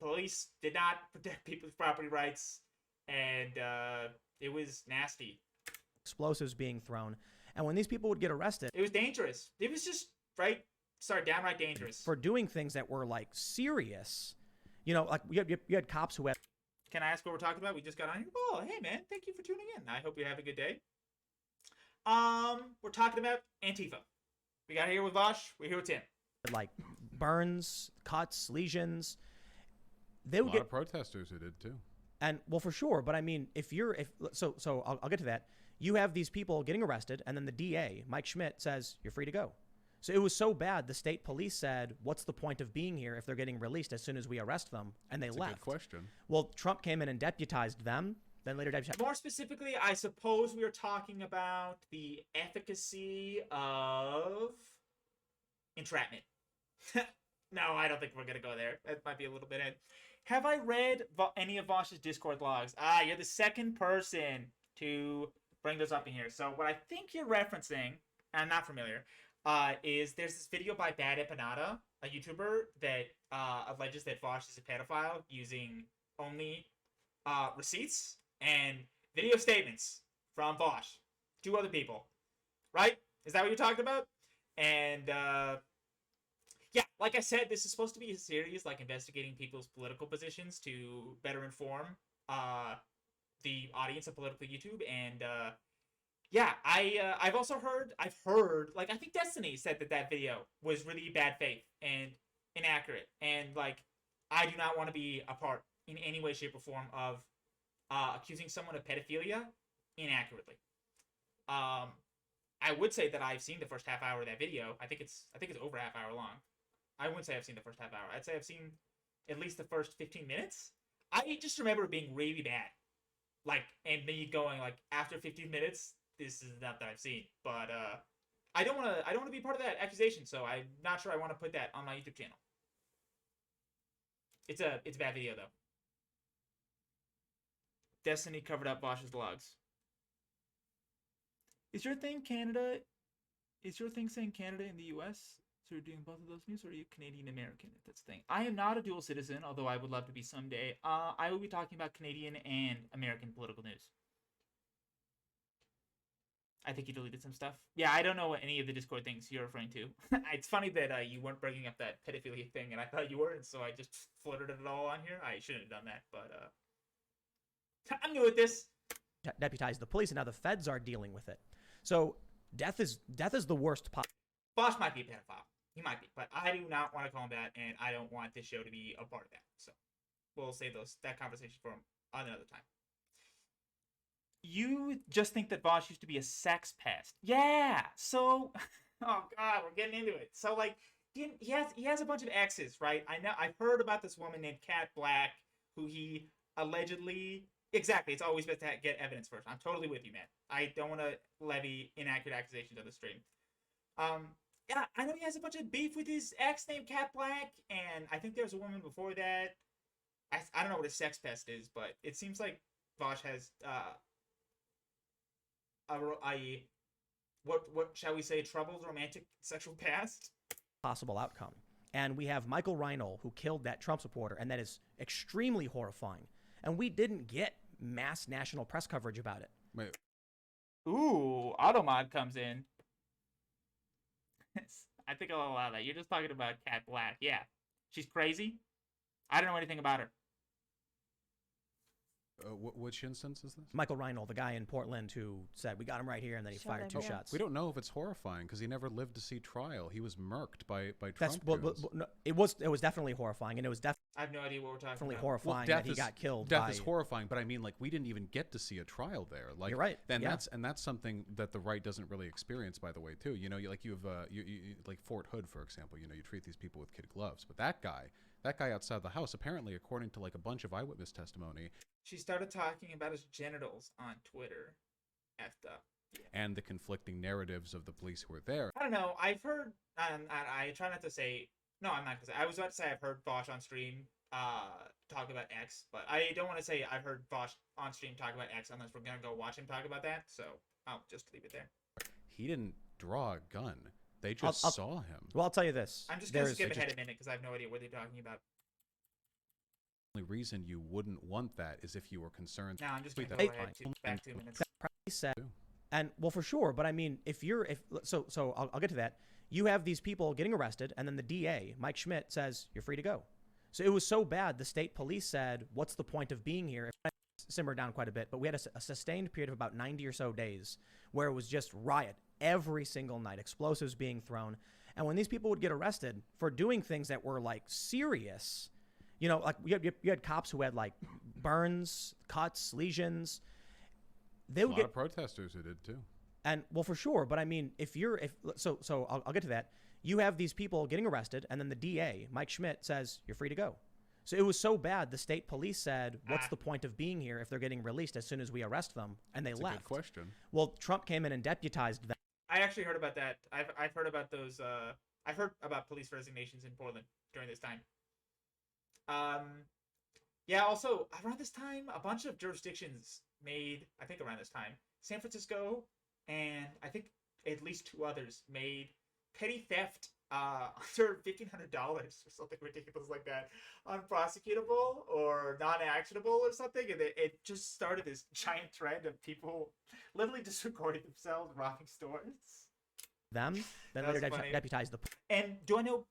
Police did not protect people's property rights, and it was nasty. Explosives being thrown, and when these people would get arrested, it was dangerous. It was just downright dangerous for doing things that were like serious. Like you had cops who had. Can I ask what we're talking about? We just got on here. Oh, hey man, thank you for tuning in. I hope you have a good day. We're talking about Antifa. We got here with Vaush. We're here with Tim. Like burns, cuts, lesions. They would a lot of protesters who did too. And well, for sure. But I mean, I'll get to that. You have these people getting arrested, and then the DA, Mike Schmidt, says you're free to go. So it was so bad, the state police said, what's the point of being here if they're getting released as soon as we arrest them? And they left. That's a good question. Well, Trump came in and deputized them, Then later deputized. More specifically, I suppose we are talking about the efficacy of entrapment. No, I don't think we're gonna go there. That might be a little bit in. Have I read any of Vaush's Discord logs? You're the second person to bring those up in here. So what I think you're referencing, and I'm not familiar, is there's this video by Bad Empanada, a YouTuber that alleges that Vaush is a pedophile using only receipts and video statements from Vaush to other people. Right? Is that what you're talking about? And yeah, like I said, this is supposed to be a series like investigating people's political positions to better inform the audience of political YouTube. And yeah, I've heard like I think Destiny said that video was really bad faith and inaccurate, and like I do not want to be a part in any way, shape, or form of accusing someone of pedophilia inaccurately. I would say that I've seen the first half hour of that video. I think it's over a half hour long. I wouldn't say I've seen the first half hour. I'd say I've seen at least the first 15 minutes. I just remember it being really bad. Like, and me going like after 15 minutes, this is not that I've seen. But I don't want to be part of that accusation, so I'm not sure I want to put that on my YouTube channel. It's a bad video though. Destiny covered up Vaush's logs. Is your thing Canada? Is your thing saying Canada and the U.S.? So you're doing both of those news, or are you Canadian American? If that's the thing. I am not a dual citizen, although I would love to be someday. I will be talking about Canadian and American political news. I think you deleted some stuff. Yeah, I don't know what any of the Discord things you're referring to. It's funny that you weren't bringing up that pedophilia thing, and I thought you were, and so I just flirted it all on here. I shouldn't have done that, but I'm new at this. Deputize the police, and now the feds are dealing with it. So death is the worst. Vaush might be a pedophile. He might be, but I do not want to call him that, and I don't want this show to be a part of that. So we'll save that conversation for another time. You just think that Vaush used to be a sex pest. Yeah. So, oh god, we're getting into it. So like, he has a bunch of exes, right? I've heard about this woman named Kat Black, who he allegedly. Exactly. It's always best to get evidence first. I'm totally with you, man. I don't want to levy inaccurate accusations on the stream. Yeah, I know he has a bunch of beef with his ex named Kat Black, and I think there was a woman before that. I don't know what a sex pest is, but it seems like Vaush has what shall we say, troubled romantic sexual past. Possible outcome. And we have Michael Reinl, who killed that Trump supporter, and that is extremely horrifying. And we didn't get mass national press coverage about it. Wait. Ooh, Automod comes in. I think I'll allow that. You're just talking about Kat Black. Yeah. She's crazy. I don't know anything about her. Which instance is this? Michael Reinl, the guy in Portland who said, we got him right here, and then he fired two shots. We don't know if it's horrifying because he never lived to see trial. He was murked by Trump. No, it was definitely horrifying, and it was definitely. I have no idea what we're talking definitely about. Horrifying that he got killed. Death is horrifying, but I mean, like, we didn't even get to see a trial there. Like, you're right. And that's something that the right doesn't really experience, by the way, too. You know, you have like Fort Hood, for example. You know, you treat these people with kid gloves, but that guy outside the house, apparently, according to like a bunch of eyewitness testimony. She started talking about his genitals on Twitter. Effed up. Yeah. And the conflicting narratives of the police who were there. I don't know. I've heard, I try not to say, no, I'm not going to say, I was about to say I've heard Vaush on stream talk about X, but I don't want to say I've heard Vaush on stream talk about X unless we're going to go watch him talk about that, so I'll just leave it there. He didn't draw a gun. They just saw him. Well, I'll tell you this. I'm just going to skip ahead a minute because I have no idea what they're talking about. The only reason you wouldn't want that is if you were concerned. No, I'm just going to go ahead back 2 minutes. Said, and well, for sure, but I mean, so I'll get to that. You have these people getting arrested, and then the DA, Mike Schmidt, says you're free to go. So it was so bad, the state police said, "What's the point of being here?" It simmered down quite a bit, but we had a sustained period of about 90 or so days where it was just riot every single night, explosives being thrown, and when these people would get arrested for doing things that were like serious. You know, like you had cops who had like burns, cuts, lesions. They would get a lot of protesters who did too. And well, for sure. But I mean, so I'll get to that. You have these people getting arrested, and then the DA, Mike Schmidt, says you're free to go. So it was so bad, the state police said, what's the point of being here if they're getting released as soon as we arrest them? And they That's left. a good question. Well, Trump came in and deputized them. I actually heard about that. I've heard about those. I've heard about police resignations in Portland during this time. Yeah. Also, around this time, a bunch of jurisdictions made. I think around this time, San Francisco and I think at least 2 others made petty theft under $1,500 or something ridiculous like that unprosecutable or non-actionable or something, and it just started this giant trend of people literally just recording themselves robbing stores. Then later deputized the And do I know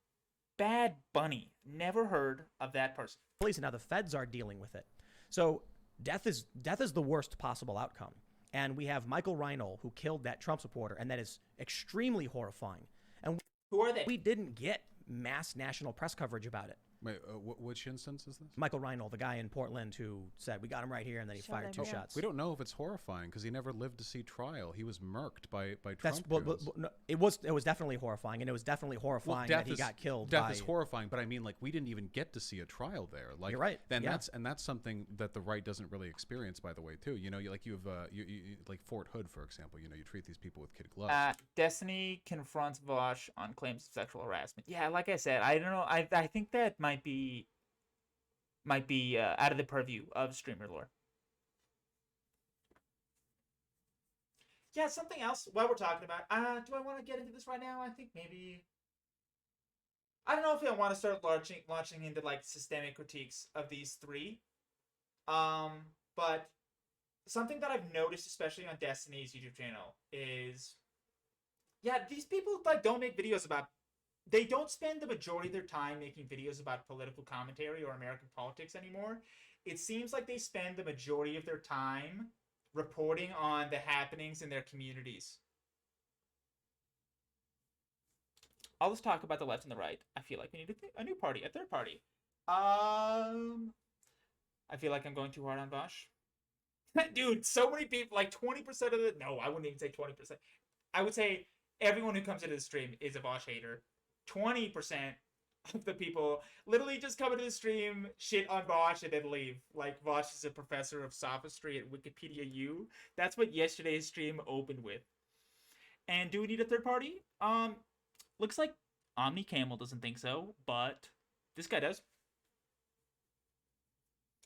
Bad Bunny? Never heard of that person. police, and now the feds are dealing with it. So death is the worst possible outcome. And we have Michael Reinl, who killed that Trump supporter, and that is extremely horrifying. And Who are they? we didn't get mass national press coverage about it. Wait, which instance is this? Michael Reinl, the guy in Portland who said, we got him right here, and then he Shot fired him 2 down. shots. We don't know if it's horrifying because he never lived to see trial. He was murked by That's Trump. no, it was definitely horrifying, and it was definitely horrifying that he got killed. Death is horrifying, but I mean, like, we didn't even get to see a trial there. Like, You're right. Then Yeah. that's something that the right doesn't really experience, by the way, too. You know, you have like Fort Hood, for example. You know, you treat these people with kid gloves. Destiny confronts Vaush on claims of sexual harassment. Yeah, like I said, I don't know. I think that might be out of the purview of streamer lore. Yeah, something else while we're talking about. Do I want to get into this right now? I think maybe. I don't know if I want to start launching into like systemic critiques of these 3. But something that I've noticed, especially on Destiny's YouTube channel, is these people like don't make videos about. They don't spend the majority of their time making videos about political commentary or American politics anymore. It seems like they spend the majority of their time reporting on the happenings in their communities. I'll just talk about the left and the right. I feel like we need a new party, a third party. I feel like I'm going too hard on Vaush. Dude, so many people, like 20% of the... No, I wouldn't even say 20%. I would say everyone who comes into the stream is a Vaush hater. 20% of the people literally just come into the stream, shit on Vaush, and then leave. Like, Vaush is a professor of sophistry at Wikipedia U. That's what yesterday's stream opened with. And do we need a third party? Looks like Omni Camel doesn't think so, but this guy does.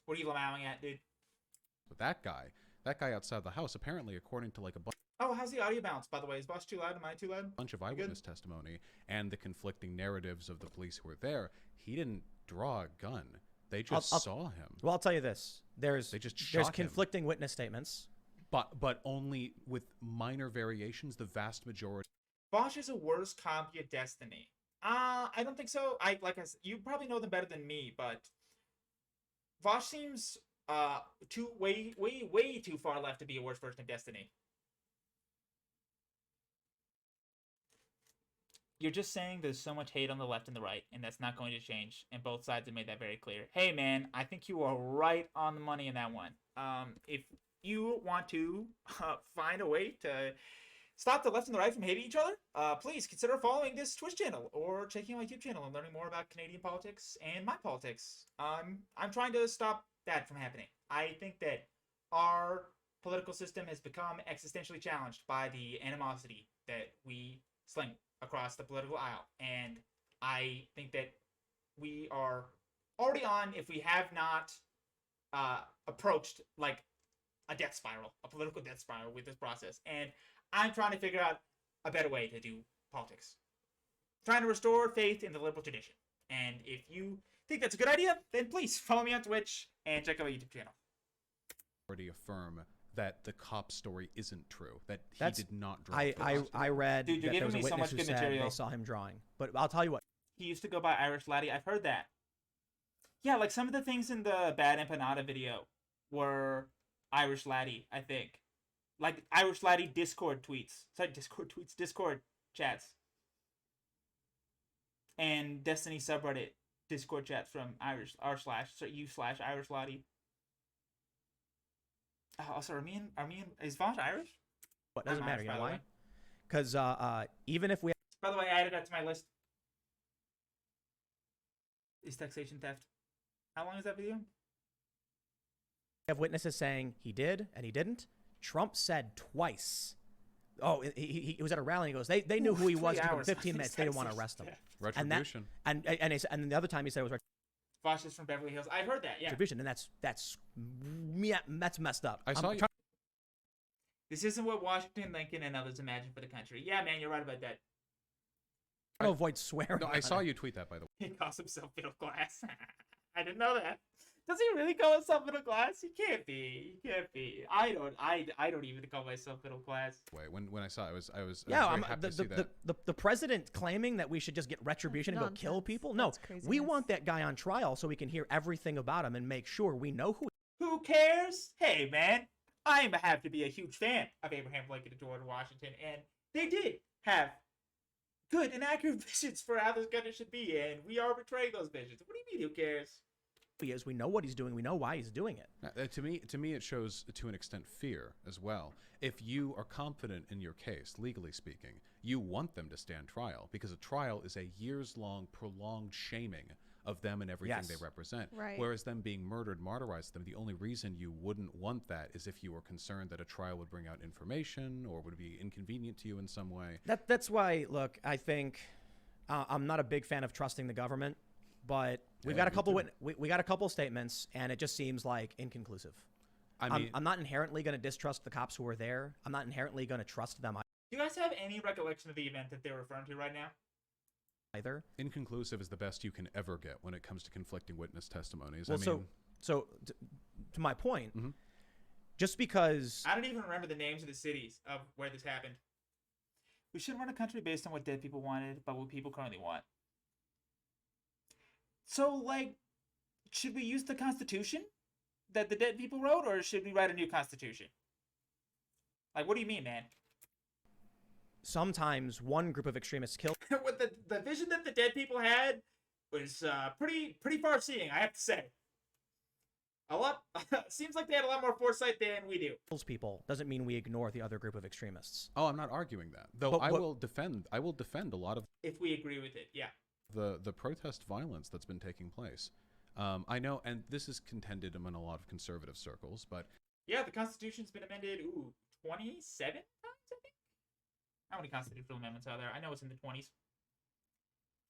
What are you allowing at, dude? But that guy outside the house, apparently, according to like a Oh, how's the audio balance, by the way? Is Vaush too loud? Am I too loud? bunch of eyewitness testimony and the conflicting narratives of the police who were there, he didn't draw a gun. They just saw him. Well, I'll tell you this. There's shot him. conflicting witness statements. But only with minor variations, the vast majority. Vaush is a worse copy of Destiny. I don't think so. You probably know them better than me, but Vaush seems way too far left to be a worse version of Destiny. You're just saying there's so much hate on the left and the right, and that's not going to change. And both sides have made that very clear. Hey, man, I think you are right on the money in that one. If you want to find a way to stop the left and the right from hating each other, please consider following this Twitch channel or checking my YouTube channel and learning more about Canadian politics and my politics. I'm trying to stop that from happening. I think that our political system has become existentially challenged by the animosity that we sling across the political aisle, and I think that we are already on, if we have not approached like a death spiral, a political death spiral with this process, and I'm trying to figure out a better way to do politics. Trying to restore faith in the liberal tradition. And if you think that's a good idea, then please follow me on Twitch and check out my YouTube channel. Already affirm that the cop story isn't true. That he did not draw. I read Dude, you're that there giving was a me so witness much who good said material. they saw him drawing. But I'll tell you what. He used to go by Irish Laddie. I've heard that. Yeah, like some of the things in the Bad Empanada video were Irish Laddie, I think. Like Irish Laddie Discord tweets. Sorry, Discord chats. And Destiny subreddit Discord chats from Irish Irish Laddie. Oh, sorry, is Vaush Irish? What doesn't I'm matter, Irish, you know by the why? way. Because even if we By the way, I added that to my list. Is taxation theft. How long is that video? Have witnesses saying he did and he didn't. Trump said twice. Oh, he was at a rally. And he goes, they knew who he was. It took him 15 minutes. They didn't want to arrest him. Retribution. And the other time he said it was Vaush is from Beverly Hills. I've heard that. Yeah. retribution, and that's messed up. I saw you. This isn't what Washington, Lincoln, and others imagined for the country. Yeah, man, you're right about that. trying to avoid swearing. No, I saw you tweet that, by the way. He calls himself middle class. I didn't know that. Does he really call himself middle class? He can't be. He can't be. I don't even call myself middle class. When I saw it, I was Yeah, very happy to see that. the president claiming that we should just get retribution and go kill Nonsense. people. No, That's craziness. we want that guy on trial so we can hear everything about him and make sure we know who. Who cares? Hey, man, I have to be a huge fan of Abraham Lincoln and George Washington, and they did have good and accurate visions for how this country should be, and we are betraying those visions. What do you mean, who cares? He is. We know what he's doing. We know why he's doing it. To me, it shows to an extent fear as well. If you are confident in your case, legally speaking, you want them to stand trial because a trial is a years-long, prolonged shaming of them and everything Yes. they represent. Right. Whereas them being murdered, martyrized them, the only reason you wouldn't want that is if you were concerned that a trial would bring out information or would be inconvenient to you in some way. That's why. Look, I think I'm not a big fan of trusting the government, but we've Yeah, got a me couple. too. We got a couple statements, and it just seems like inconclusive. I mean, I'm not inherently going to distrust the cops who were there. I'm not inherently going to trust them Do you guys have any recollection of the event that they're referring to right now? either. inconclusive is the best you can ever get when it comes to conflicting witness testimonies. Well, I mean, so to my point, Mhm. just because I don't even remember the names of the cities of where this happened. We shouldn't run a country based on what dead people wanted, but what people currently want. So, like, should we use the Constitution that the dead people wrote, or should we write a new Constitution? Like, what do you mean, man? sometimes one group of extremists kill What the vision that the dead people had was pretty far-seeing, I have to say. A lot seems like they had a lot more foresight than we do. people doesn't mean we ignore the other group of extremists. oh, I'm not arguing that. Though But I what- will defend a lot of If we agree with it, yeah. the protest violence that's been taking place. I know, and this is contended among a lot of conservative circles, but Yeah, the Constitution's been amended, 27 times, I think? How many constitutional amendments are there? I know it's in the 20s.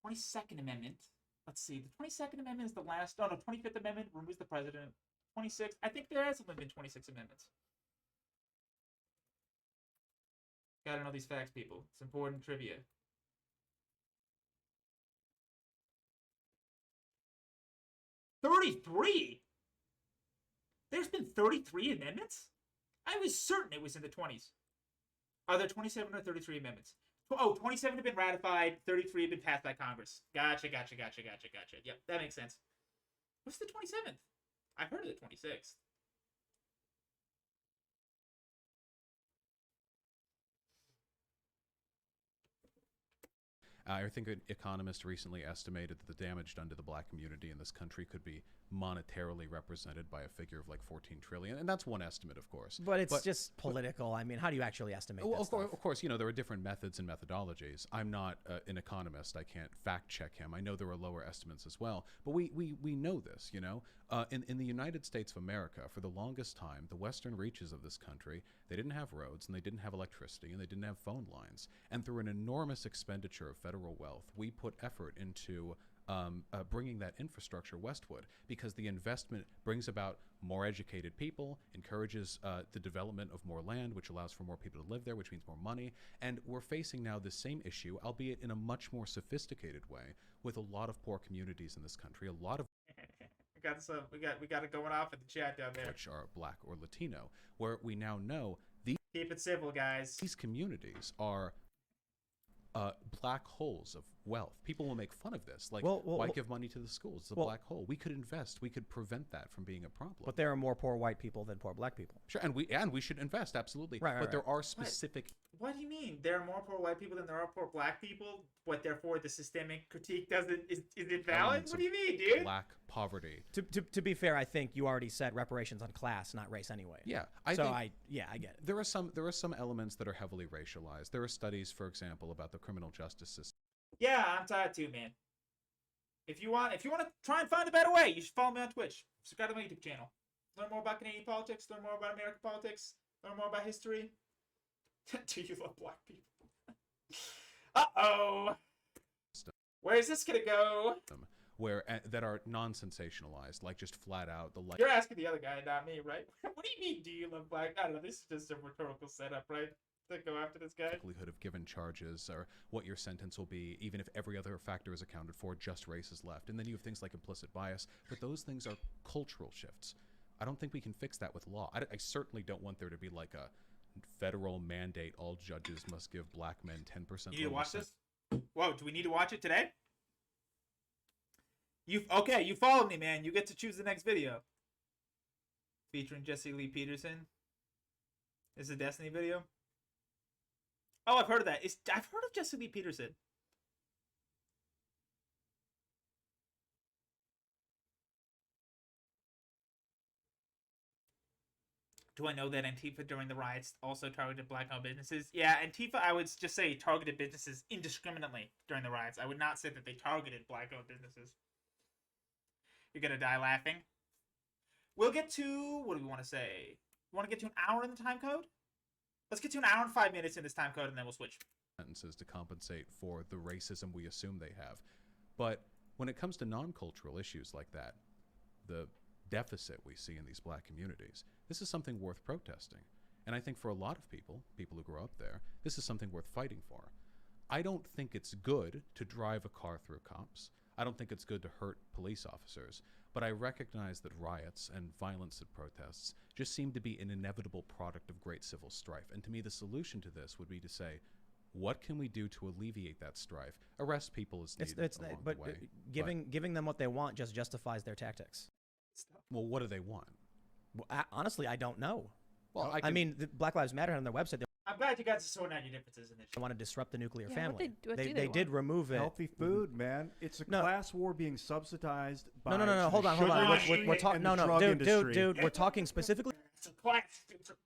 22nd Amendment. Let's see. The 22nd Amendment is the last. Oh, no, 25th Amendment removes the president. 26th. I think there has only been 26 amendments. Gotta know these facts, people. It's important trivia. "33? There's been 33 amendments? I was certain it was in the 20s. Are there 27 or 33 amendments? 27 have been ratified, 33 have been passed by Congress. Gotcha. Yep, that makes sense. What's the 27th? I've heard of the 26th. I think an economist recently estimated that the damage done to the black community in this country could be monetarily represented by a figure of like 14 trillion, and that's one estimate, of course. But it's just political. I mean, how do you actually estimate Well, that of course, you know, there are different methods and methodologies. I'm not an economist. I can't fact check him. I know there are lower estimates as well. But we know this, you know. In the United States of America, for the longest time, the western reaches of this country, they didn't have roads, and they didn't have electricity, and they didn't have phone lines. And through an enormous expenditure of federal wealth, we put effort into bringing that infrastructure westward, because the investment brings about more educated people, encourages the development of more land, which allows for more people to live there, which means more money. And we're facing now the same issue, albeit in a much more sophisticated way, with a lot of poor communities in this country, a lot of We got it going off in the chat down there. which are black or Latino, where we now know Keep it simple, guys. these communities are black holes of wealth. People will make fun of this. Like, why give money to the schools? It's a black hole. We could invest. We could prevent that from being a problem. But there are more poor white people than poor black people. Sure, and we should invest, absolutely. Right, There are specific. What do you mean? There are more poor white people than there are poor black people, but therefore the systemic critique is it valid? elements What do you of mean, dude? Black poverty. To be fair, I think you already said reparations on class, not race, anyway. Yeah, I think get it. there are some elements that are heavily racialized. There are studies, for example, about the criminal justice system. Yeah, I'm tired too, man. If you want to try and find a better way, you should follow me on Twitch. Subscribe to my YouTube channel. Learn more about Canadian politics. Learn more about American politics. Learn more about history. Do you love black people? Uh-oh. Where's this gonna go? Where that are non-sensationalized, like just flat out You're asking the other guy, not me, right? What do you mean, do you love black? I don't know, this is just a rhetorical setup, right? To go after this guy. Likelihood of given charges or what your sentence will be, even if every other factor is accounted for, just race is left. And then you have things like implicit bias, but those things are cultural shifts. I don't think we can fix that with law. I certainly don't want there to be like a federal mandate, all judges must give black men 10%. You need to watch this? Whoa, do we need to watch it today? Okay, you followed me, man. You get to choose the next video. Featuring Jesse Lee Peterson. This is a Destiny video. Oh, I've heard of that. I've heard of Jesse Lee Peterson. Do I know that Antifa during the riots also targeted black-owned businesses? Yeah, Antifa, I would just say, targeted businesses indiscriminately during the riots. I would not say that they targeted black-owned businesses. You're gonna die laughing. We'll get to, what do we want to say? You want to get to an hour in the time code? Let's get to an hour and 5 minutes in this time code, and then we'll switch. Sentences to compensate for the racism we assume they have. But when it comes to non-cultural issues like that, the deficit we see in these black communities, this is something worth protesting. And I think for a lot of people who grow up there, this is something worth fighting for. I don't think it's good to drive a car through cops. I don't think it's good to hurt police officers, but I recognize that riots and violence at protests just seem to be an inevitable product of great civil strife. And to me, the solution to this would be to say, what can we do to alleviate that strife? Arrest people as needed along the way. Giving them what they want just justifies their tactics. Well, what do they want? Well, honestly, I don't know. Well, I mean, the Black Lives Matter on their website, I'm glad you guys are sorting out your differences in this. they want to disrupt the nuclear Yeah, family. what do they Did want? remove it. Healthy food, man. It's a class war being subsidized by No. Hold on. We're talking. No, dude. We're talking specifically It's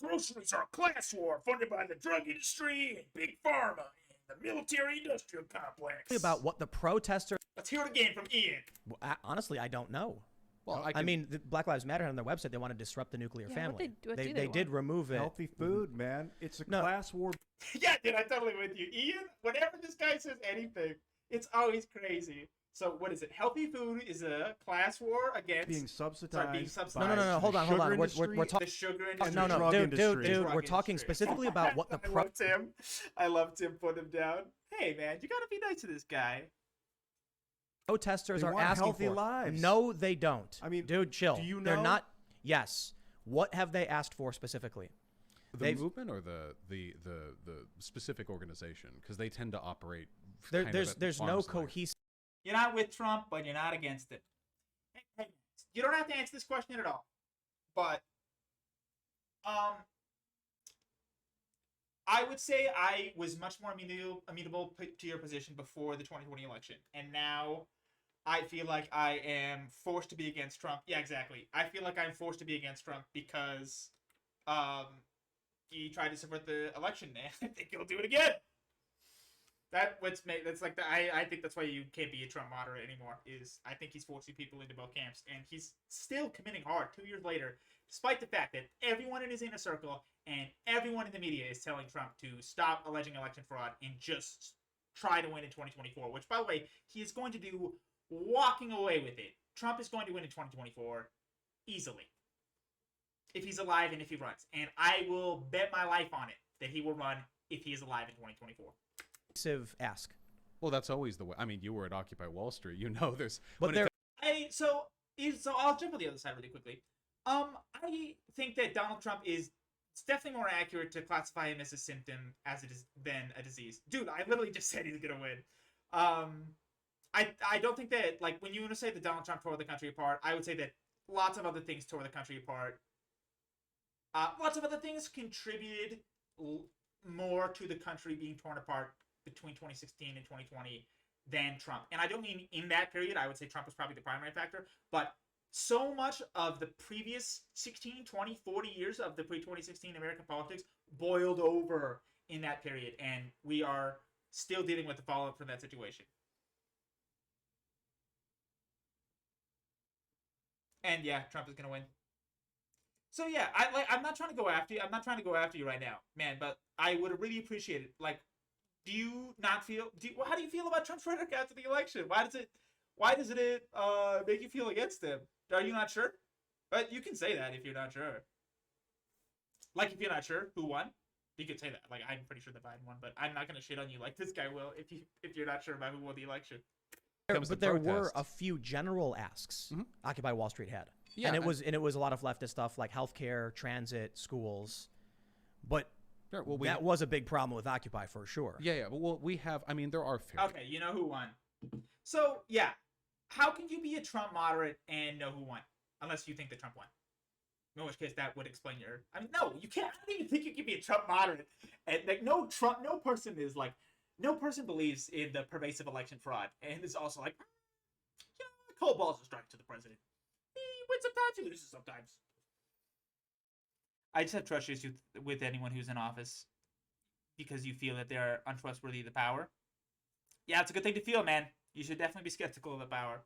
groceries are a class war funded by the drug industry and big pharma and the military-industrial complex. about what the protesters. Let's hear it again from Ian. Well, honestly, I don't know. Well, I mean, the Black Lives Matter on their website, they want to disrupt the nuclear Yeah, family. what do They did want? remove it. healthy food, man. It's a class war. Yeah, dude, I'm totally with you. Ian, whenever this guy says anything, it's always crazy. So what is it? Healthy food is a class war against Being subsidized. subsidized. No. Hold on. We're the talking. sugar Oh, industry. no, drug dude. industry. We're Drug talking industry. specifically about what the I love Tim. I love Tim putting him down. Hey, man, you gotta be nice to this guy. protesters They are want asking healthy for. lives. No, they don't. I mean, dude, chill. do you They're know? not. Yes. What have they asked for specifically? the movement or the specific organization, because they tend to operate. There's no arm's length. cohesive. You're not with Trump, but you're not against it. Hey, you don't have to answer this question at all. But I would say I was much more amenable to your position before the 2020 election. And now I feel like I am forced to be against Trump. Yeah, exactly. I feel like I'm forced to be against Trump because he tried to subvert the election, and I think he'll do it again. I think that's why you can't be a Trump moderate anymore. I think he's forcing people into both camps, and he's still committing hard 2 years later, despite the fact that everyone in his inner circle and everyone in the media is telling Trump to stop alleging election fraud and just try to win in 2024. Which, by the way, he is going to do walking away with it. Trump is going to win in 2024 easily if he's alive and if he runs, and I will bet my life on it that he will run if he is alive in 2024. Ask. Well, that's always the way. I mean, you were at Occupy Wall Street. You know, there's. But when it there. So I'll jump on the other side really quickly. I think that Donald Trump is. It's definitely more accurate to classify him as a symptom as it is than a disease. Dude, I literally just said he's gonna win. I don't think that, like, when you want to say that Donald Trump tore the country apart, I would say that lots of other things tore the country apart. Lots of other things contributed more to the country being torn apart between 2016 and 2020 than Trump. And I don't mean in that period. I would say Trump was probably the primary factor. But so much of the previous 16, 20, 40 years of the pre-2016 American politics boiled over in that period. And we are still dealing with the fallout from that situation. And yeah, Trump is gonna win. So yeah, I'm not trying to go after you. I'm not trying to go after you right now, man. But I would really appreciate it. Like, do you not feel? How do you feel about Trump's rhetoric after the election? Why does it make you feel against him? Are you not sure? But you can say that if you're not sure. Like, if you're not sure who won, you could say that. Like, I'm pretty sure that Biden won, but I'm not gonna shit on you like this guy will if you're not sure about who won the election. But there were a few general asks Occupy Wall Street had. Yeah, and it was a lot of leftist stuff like healthcare, transit, schools. But Sure, well, that was a big problem with Occupy for sure. Yeah. Well, we have. I mean, there are fair. Okay, you know who won. So yeah, how can you be a Trump moderate and know who won? Unless you think that Trump won. In which case, that would explain your. I mean, no, you can't. I don't even think you can be a Trump moderate. And like, no person believes in the pervasive election fraud, and is also like, cold balls are striking to the president. He wins sometimes, he loses sometimes. I just have trust issues with anyone who's in office because you feel that they're untrustworthy of the power. Yeah, it's a good thing to feel, man. You should definitely be skeptical of the power.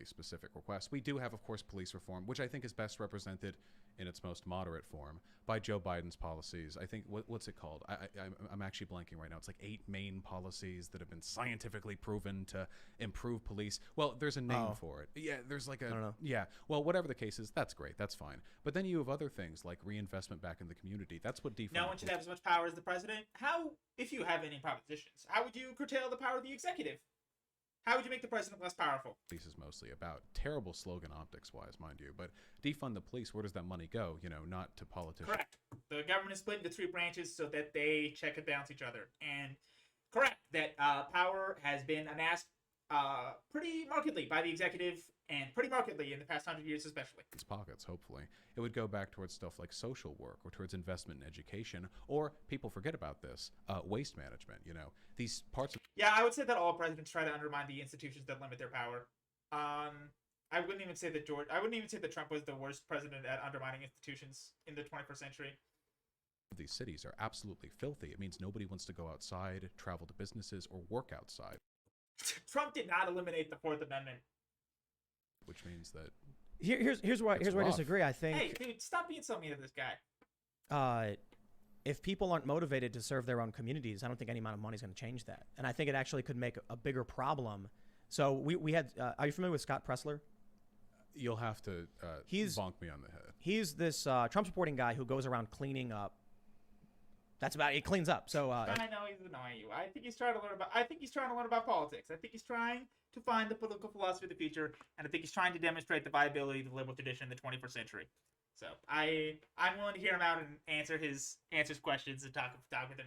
Specific requests. We do have, of course, police reform, which I think is best represented in its most moderate form by Joe Biden's policies. I think, what's it called? I'm actually blanking right now. It's like 8 main policies that have been scientifically proven to improve police. Well, there's a name for it. Yeah, there's like a... I don't know. Yeah, well, whatever the case is, that's great. That's fine. But then you have other things like reinvestment back in the community. That's what defund... No one should have as much power as the president. How, if you have any propositions, how would you curtail the power of the executive? How would you make the president less powerful? Police is mostly about terrible slogan optics-wise, mind you, but defund the police. Where does that money go? You know, not to politicians. Correct. The government is split into 3 branches so that they check and balance each other. And correct that power has been amassed pretty markedly by the executive, and pretty markedly in the past 100 years, especially. Its pockets, hopefully. It would go back towards stuff like social work or towards investment in education, or people forget about this, waste management. You know, these parts of... Yeah, I would say that all presidents try to undermine the institutions that limit their power. I wouldn't even say that Trump was the worst president at undermining institutions in the 21st century. These cities are absolutely filthy. It means nobody wants to go outside, travel to businesses, or work outside. Trump did not eliminate the 4th Amendment. Which means that... Here's where I disagree. I think... Hey, dude, stop being so mean to this guy. If people aren't motivated to serve their own communities, I don't think any amount of money is going to change that. And I think it actually could make a bigger problem. So we had... are you familiar with Scott Pressler? You'll have to bonk me on the head. He's this Trump supporting guy who goes around cleaning up. That's about it. He cleans up. So I know he's annoying you. I think he's trying to learn about politics. I think he's trying to find the political philosophy of the future, and I think he's trying to demonstrate the viability of the liberal tradition in the 21st century. So I'm willing to hear him out and answer his questions and talk with him.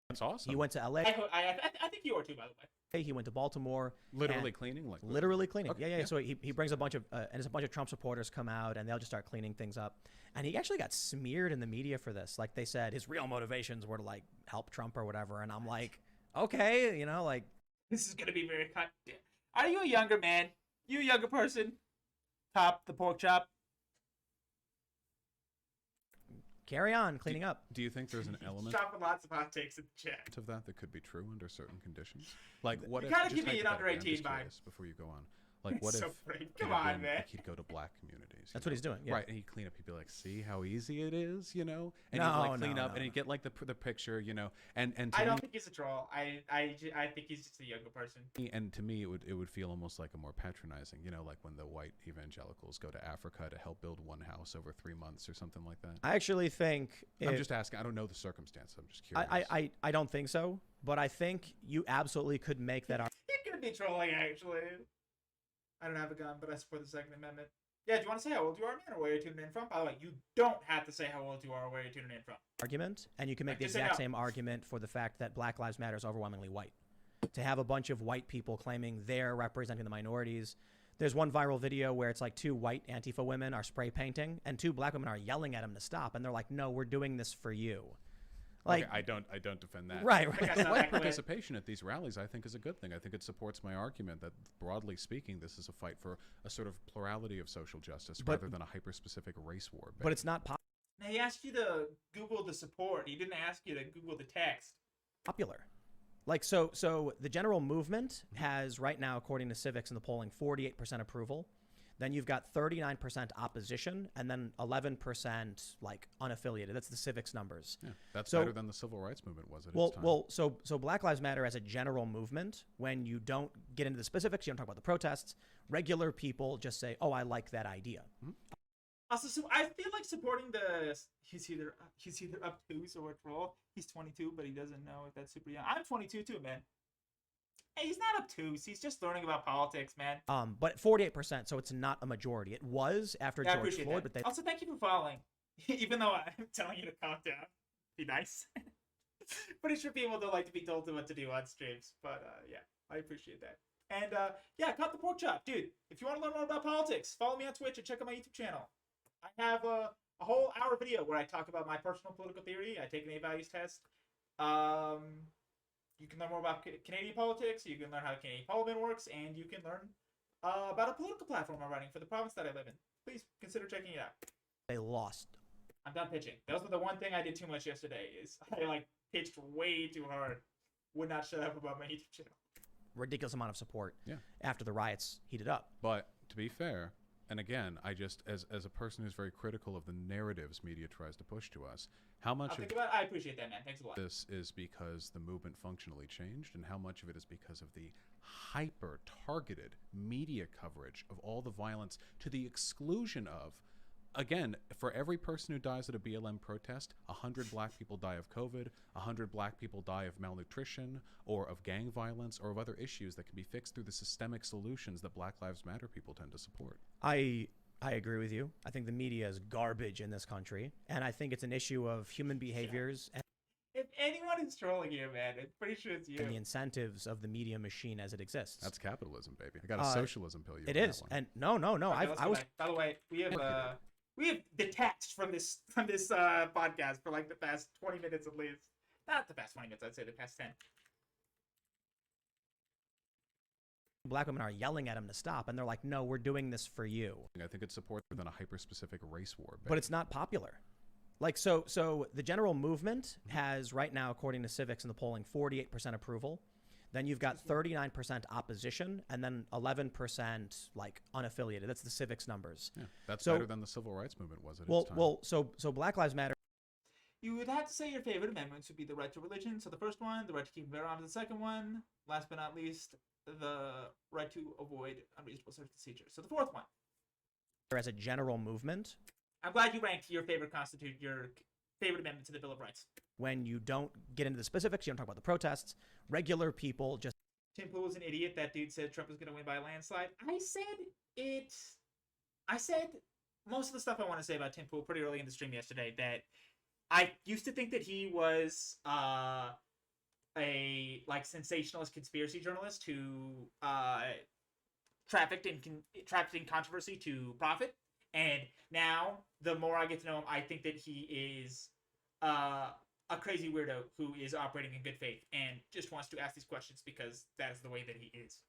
That's awesome. He went to LA. I think you are too, by the way. He went to Baltimore. Literally cleaning? Like literally cleaning. Okay, Yeah. So he brings a bunch of, and there's a bunch of Trump supporters come out, and they'll just start cleaning things up. And he actually got smeared in the media for this. Like, they said his real motivations were to, like, help Trump or whatever. And I'm like, okay, you know, like. This is going to be very cut. Are you a younger man? You a younger person? Top the pork chop. Carry on cleaning up. Do you think there's an element Chopping lots of hot takes in the chat. of that could be true under certain conditions? Like, what You if... kinda just give me an under hypothetically, I'm 18 just vibe. curious before you go on. Like, what So if... brave. it Come had on, been, man. Like, he'd go to black communities. That's what he's doing. Yeah. Right, and he'd clean up. He'd be like, see how easy it is, you know? And No, he'd, like, clean no, up, no. and he'd get, like, the picture, you know? And to I don't me, think he's a troll. I think he's just a younger person. and to me, it would feel almost like a more patronizing, you know, like when the white evangelicals go to Africa to help build one house over 3 months or something like that. I actually think... I'm just asking. I don't know the circumstances. I'm just curious. I don't think so, but I think you absolutely could make that argument. He could be trolling, actually. I don't have a gun, but I support the Second Amendment. Yeah, do you want to say how old you are, man, or where you're tuning in from? By the way, you don't have to say how old you are or where you're tuning in from. And you can make the Just say exact no. same argument for the fact that Black Lives Matter is overwhelmingly white. To have a bunch of white people claiming they're representing the minorities. There's one viral video where it's like 2 white Antifa women are spray painting, and 2 black women are yelling at them to stop, and they're like, "No, we're doing this for you." Like, okay, I don't defend that. Right. That's The not white that clear. participation at these rallies, I think, is a good thing. I think it supports my argument that, broadly speaking, this is a fight for a sort of plurality of social justice rather than a hyper-specific race war. But it's not Now, he asked you to Google the support. He didn't ask you to Google the text. popular. Like, so the general movement has right now, according to Civics in the polling, 48% approval. Then you've got 39% opposition, and then 11% like unaffiliated. That's the civics numbers. Yeah, that's So- better than the civil rights movement was at Well, its time. well, so Black Lives Matter as a general movement, when you don't get into the specifics, you don't talk about the protests. Regular people just say, "Oh, I like that idea." Also, so I feel like supporting the he's either obtuse or a troll. He's 22, but he doesn't know if that's super young. I'm 22 too, man. Hey, he's not obtuse. He's just learning about politics, man. But 48%, so it's not a majority. It was after Yeah, I George appreciate Floyd, that. but they Also, thank you for following. Even though I'm telling you to calm down, be nice. Pretty sure people don't like to be told what to do on streams, but yeah, I appreciate that. And yeah, cut the pork chop, dude. If you want to learn more about politics, follow me on Twitch and check out my YouTube channel. I have a whole hour video where I talk about my personal political theory. I take an 8 values test. You can learn more about Canadian politics. You can learn how the Canadian Parliament works, and you can learn about a political platform I'm running for the province that I live in. Please consider checking it out. lost. I'm done pitching. That was the one thing I did too much yesterday. Is I like pitched way too hard. Would not shut up about my YouTube channel. Ridiculous amount of support. Yeah. After the riots heated up. But to be fair, and again, I just as a person who's very critical of the narratives media tries to push to us, how much of I appreciate that, man. Thanks a lot. this is because the movement functionally changed, and how much of it is because of the hyper targeted media coverage of all the violence to the exclusion of, again, for every person who dies at a BLM protest, 100 black people die of COVID, 100 black people die of malnutrition or of gang violence or of other issues that can be fixed through the systemic solutions that Black Lives Matter people tend to support. I agree with you. I think the media is garbage in this country, and I think it's an issue of human behaviors If anyone is trolling you, man, I'm pretty sure it's you. and the incentives of the media machine as it exists. That's capitalism, baby. I got a socialism pill. You It on is, that one. and no. Okay, let's I go was back. By the way, we have detached from this podcast for like the past 20 minutes at least. Not the past 20 minutes, I'd say the past 10. black women are yelling at him to stop, and they're like, "No, we're doing this for you." I think it's support than a hyper-specific race war. But it's not popular. Like so the general movement has right now, according to civics in the polling, 48% approval. Then you've got 39% opposition, and then 11% like unaffiliated. That's the civics numbers. Yeah, that's So- better than the civil rights movement was at its time. Well, so Black Lives Matter You would have to say your favorite amendments would be the right to religion. So the first one, the right to keep and bear arms. The second one, last but not least, the right to avoid unreasonable search and seizure. So the fourth one. as a general movement, I'm glad you ranked your favorite amendment to the Bill of Rights. when you don't get into the specifics, you don't talk about the protests. Regular people just Tim Pool was an idiot. That dude said Trump was going to win by a landslide. I said most of the stuff I want to say about Tim Pool pretty early in the stream yesterday. That I used to think that he was a like sensationalist conspiracy journalist who trafficked in controversy to profit. And now, the more I get to know him, I think that he is a crazy weirdo who is operating in good faith and just wants to ask these questions because that is the way that he is.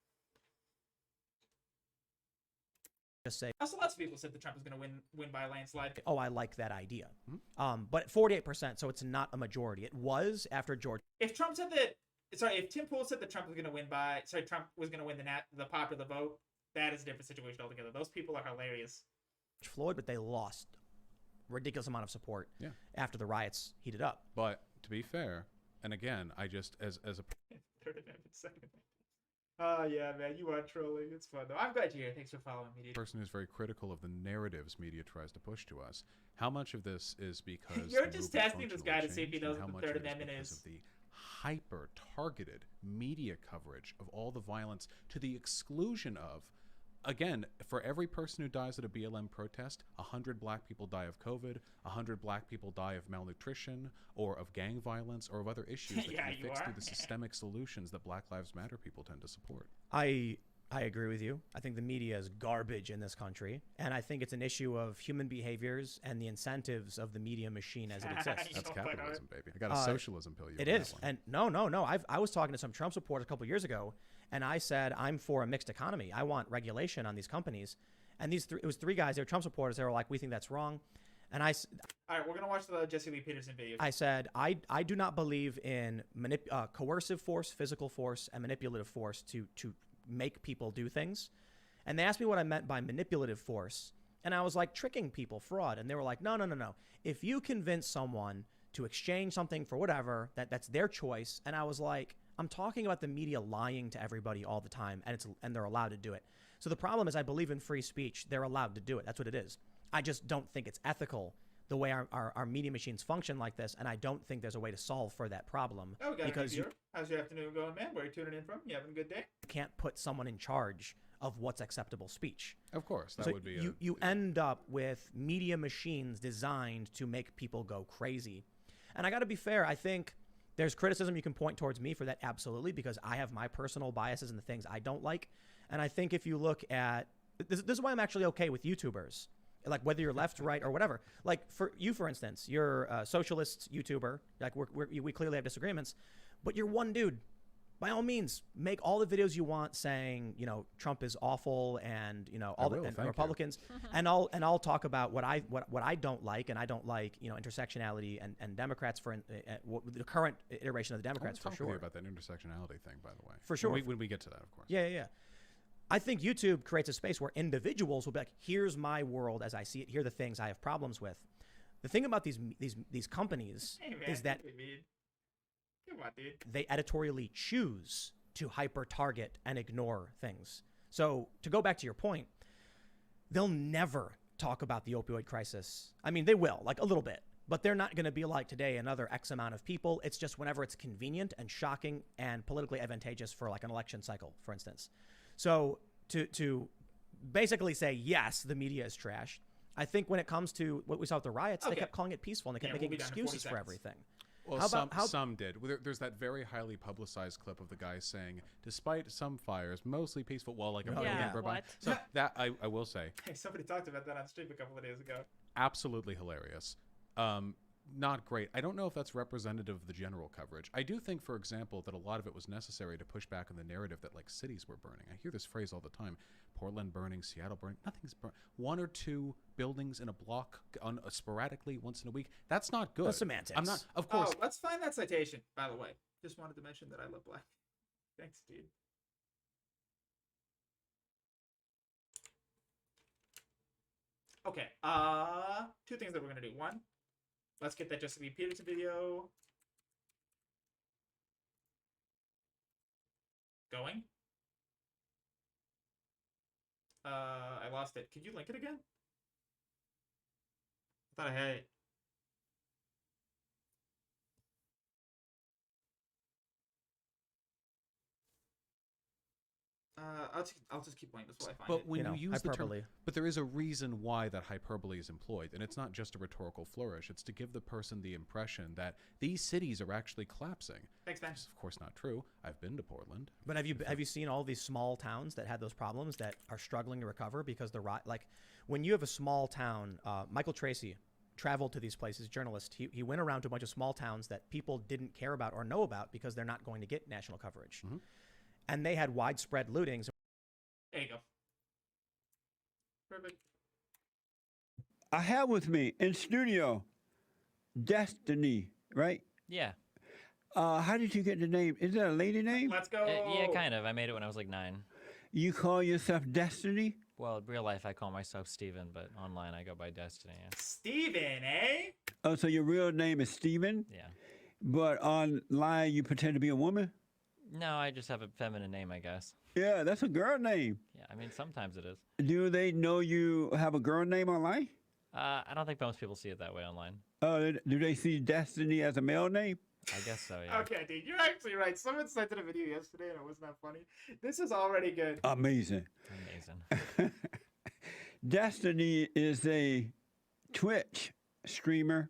say, Also, lots of people said that Trump was going to win by a landslide. "Oh, I like that idea." But 48%, so it's not a majority. It was after George If Tim Pool said that Trump was going to win the popular vote, that is a different situation altogether. Those people are hilarious. Floyd, but they lost. Ridiculous amount of support after the riots heated up. But to be fair, and again, I just as a Third Amendment, Second Amendment. Oh, yeah, man, you are trolling. It's fun, though. I'm glad you're here. Thanks for following me, dude. person who's very critical of the narratives media tries to push to us, how much of this is because You're the just movement testing this functionally guy to see if he changed, knows and how what the much Third of it Amendment because is. of the hyper targeted media coverage of all the violence to the exclusion of, again, for every person who dies at a BLM protest, 100 black people die of COVID, 100 black people die of malnutrition or of gang violence or of other issues that Yeah, can be you fixed are. through the systemic solutions that Black Lives Matter people tend to support. I agree with you. I think the media is garbage in this country, and I think it's an issue of human behaviors and the incentives of the media machine as it exists. That's don't fight capitalism, baby. I got a socialism pill. You It on that is, one. and no. I was talking to some Trump supporters a couple years ago, and I said I'm for a mixed economy. I want regulation on these companies, and it was three guys. They were Trump supporters. They were like, "We think that's wrong," and All right, we're going to watch the Jesse Lee Peterson video. I said I do not believe in coercive force, physical force, and manipulative force to make people do things. And they asked me what I meant by manipulative force. And I was like, tricking people, fraud. And they were like, no, no, no, no. If you convince someone to exchange something for whatever, that's their choice. And I was like, I'm talking about the media lying to everybody all the time, and they're allowed to do it. So the problem is I believe in free speech. They're allowed to do it. That's what it is. I just don't think it's ethical the way our media machines function like this, and I don't think there's a way to solve for that problem. Oh, we got because a new viewer. How's your afternoon going, man? Where are you tuning in from? You having a good day? you can't put someone in charge of what's acceptable speech. Of course, that So would be you end up with media machines designed to make people go crazy. And I got to be fair, I think there's criticism you can point towards me for that, absolutely, because I have my personal biases and the things I don't like. And I think if you look at this is why I'm actually okay with YouTubers, like whether you're left, right, or whatever. Like for you, for instance, you're a socialist YouTuber. Like we clearly have disagreements, but you're one dude. By all means, make all the videos you want saying, you know, Trump is awful and, you know, all the Republicans, and I'll talk about what I don't like, and I don't like, you know, intersectionality and Democrats for the current iteration of the Democrats, for sure. With you about that intersectionality thing, by the way. For sure. When we get to that, of course. Yeah. I think YouTube creates a space where individuals will be like, here's my world as I see it. Here are the things I have problems with. The thing about these companies is that Come on, dude. they editorially choose to hyper-target and ignore things. So to go back to your point, they'll never talk about the opioid crisis. I mean, they will, like a little bit, but they're not going to be like today another X amount of people. It's just whenever it's convenient and shocking and politically advantageous for like an election cycle, for instance. So to basically say, yes, the media is trash, I think when it comes to what we saw with the riots, they kept calling it peaceful and they kept making excuses for everything. Well, some did. There's that very highly publicized clip of the guy saying, despite some fires, mostly peaceful, well, like so that I will say. Hey, somebody talked about that on stream a couple of days ago. Absolutely hilarious. Not great. I don't know if that's representative of the general coverage. I do think, for example, that a lot of it was necessary to push back on the narrative that like cities were burning. I hear this phrase all the time: Portland burning, Seattle burning. Nothing's burning. One or two buildings in a block sporadically once in a week. That's not good. That's semantics. I'm not. Of course. Oh, let's find that citation. By the way, just wanted to mention that I love black. Thanks, dude. Okay. Two things that we're gonna do. One, let's get that Jessica B. Peterson video going. I lost it. Could you link it again? I thought I had it. I'll just keep playing this while I find it. But when you use hyperbole. the term, but there is a reason why that hyperbole is employed, and it's not just a rhetorical flourish. It's to give the person the impression that these cities are actually collapsing. Thanks, man. Which is, of course, not true. I've been to Portland. But have you seen all these small towns that had those problems that are struggling to recover because like when you have a small town, Michael Tracy traveled to these places, journalist. He went around to a bunch of small towns that people didn't care about or know about because they're not going to get national coverage. Mm-hmm. And they had widespread lootings. There you go. Perfect. I have with me in studio Destiny, right? Yeah. How did you get the name? Is that a lady name? Let's go. Yeah, kind of. I made it when I was like 9. You call yourself Destiny? Well, in real life, I call myself Steven, but online, I go by Destiny. Yeah. Steven, eh? Oh, so your real name is Steven? Yeah. But online you pretend to be a woman? No, I just have a feminine name, I guess. Yeah, that's a girl name. Yeah, I mean, sometimes it is. Do they know you have a girl name online? I don't think most people see it that way online. Do they see Destiny as a male name? I guess so, yeah. Okay, dude, you're actually right. Someone sent in a video yesterday and it was not funny. This is already good. Amazing. Amazing. Destiny is a Twitch streamer,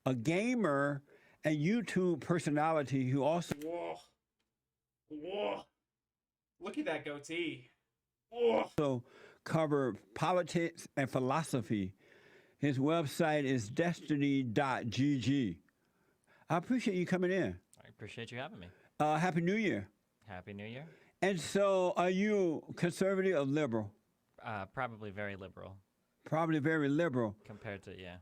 a gamer, a YouTube personality who also... Whoa. Whoa. Look at that goatee. Whoa. also cover politics and philosophy. His website is destiny.gg. I appreciate you coming in. I appreciate you having me. Happy New Year. Happy New Year. And so, are you conservative or liberal? Probably very liberal. Probably very liberal. Compared to, yeah.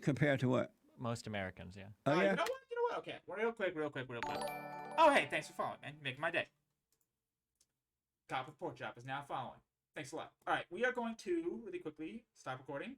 Compared to what? Most Americans, yeah. Oh, yeah? You know what? Okay, real quick. Oh, hey, thanks for following, man. You're making my day. Cop with Pork Chop is now following. Thanks a lot. All right, we are going to really quickly stop recording.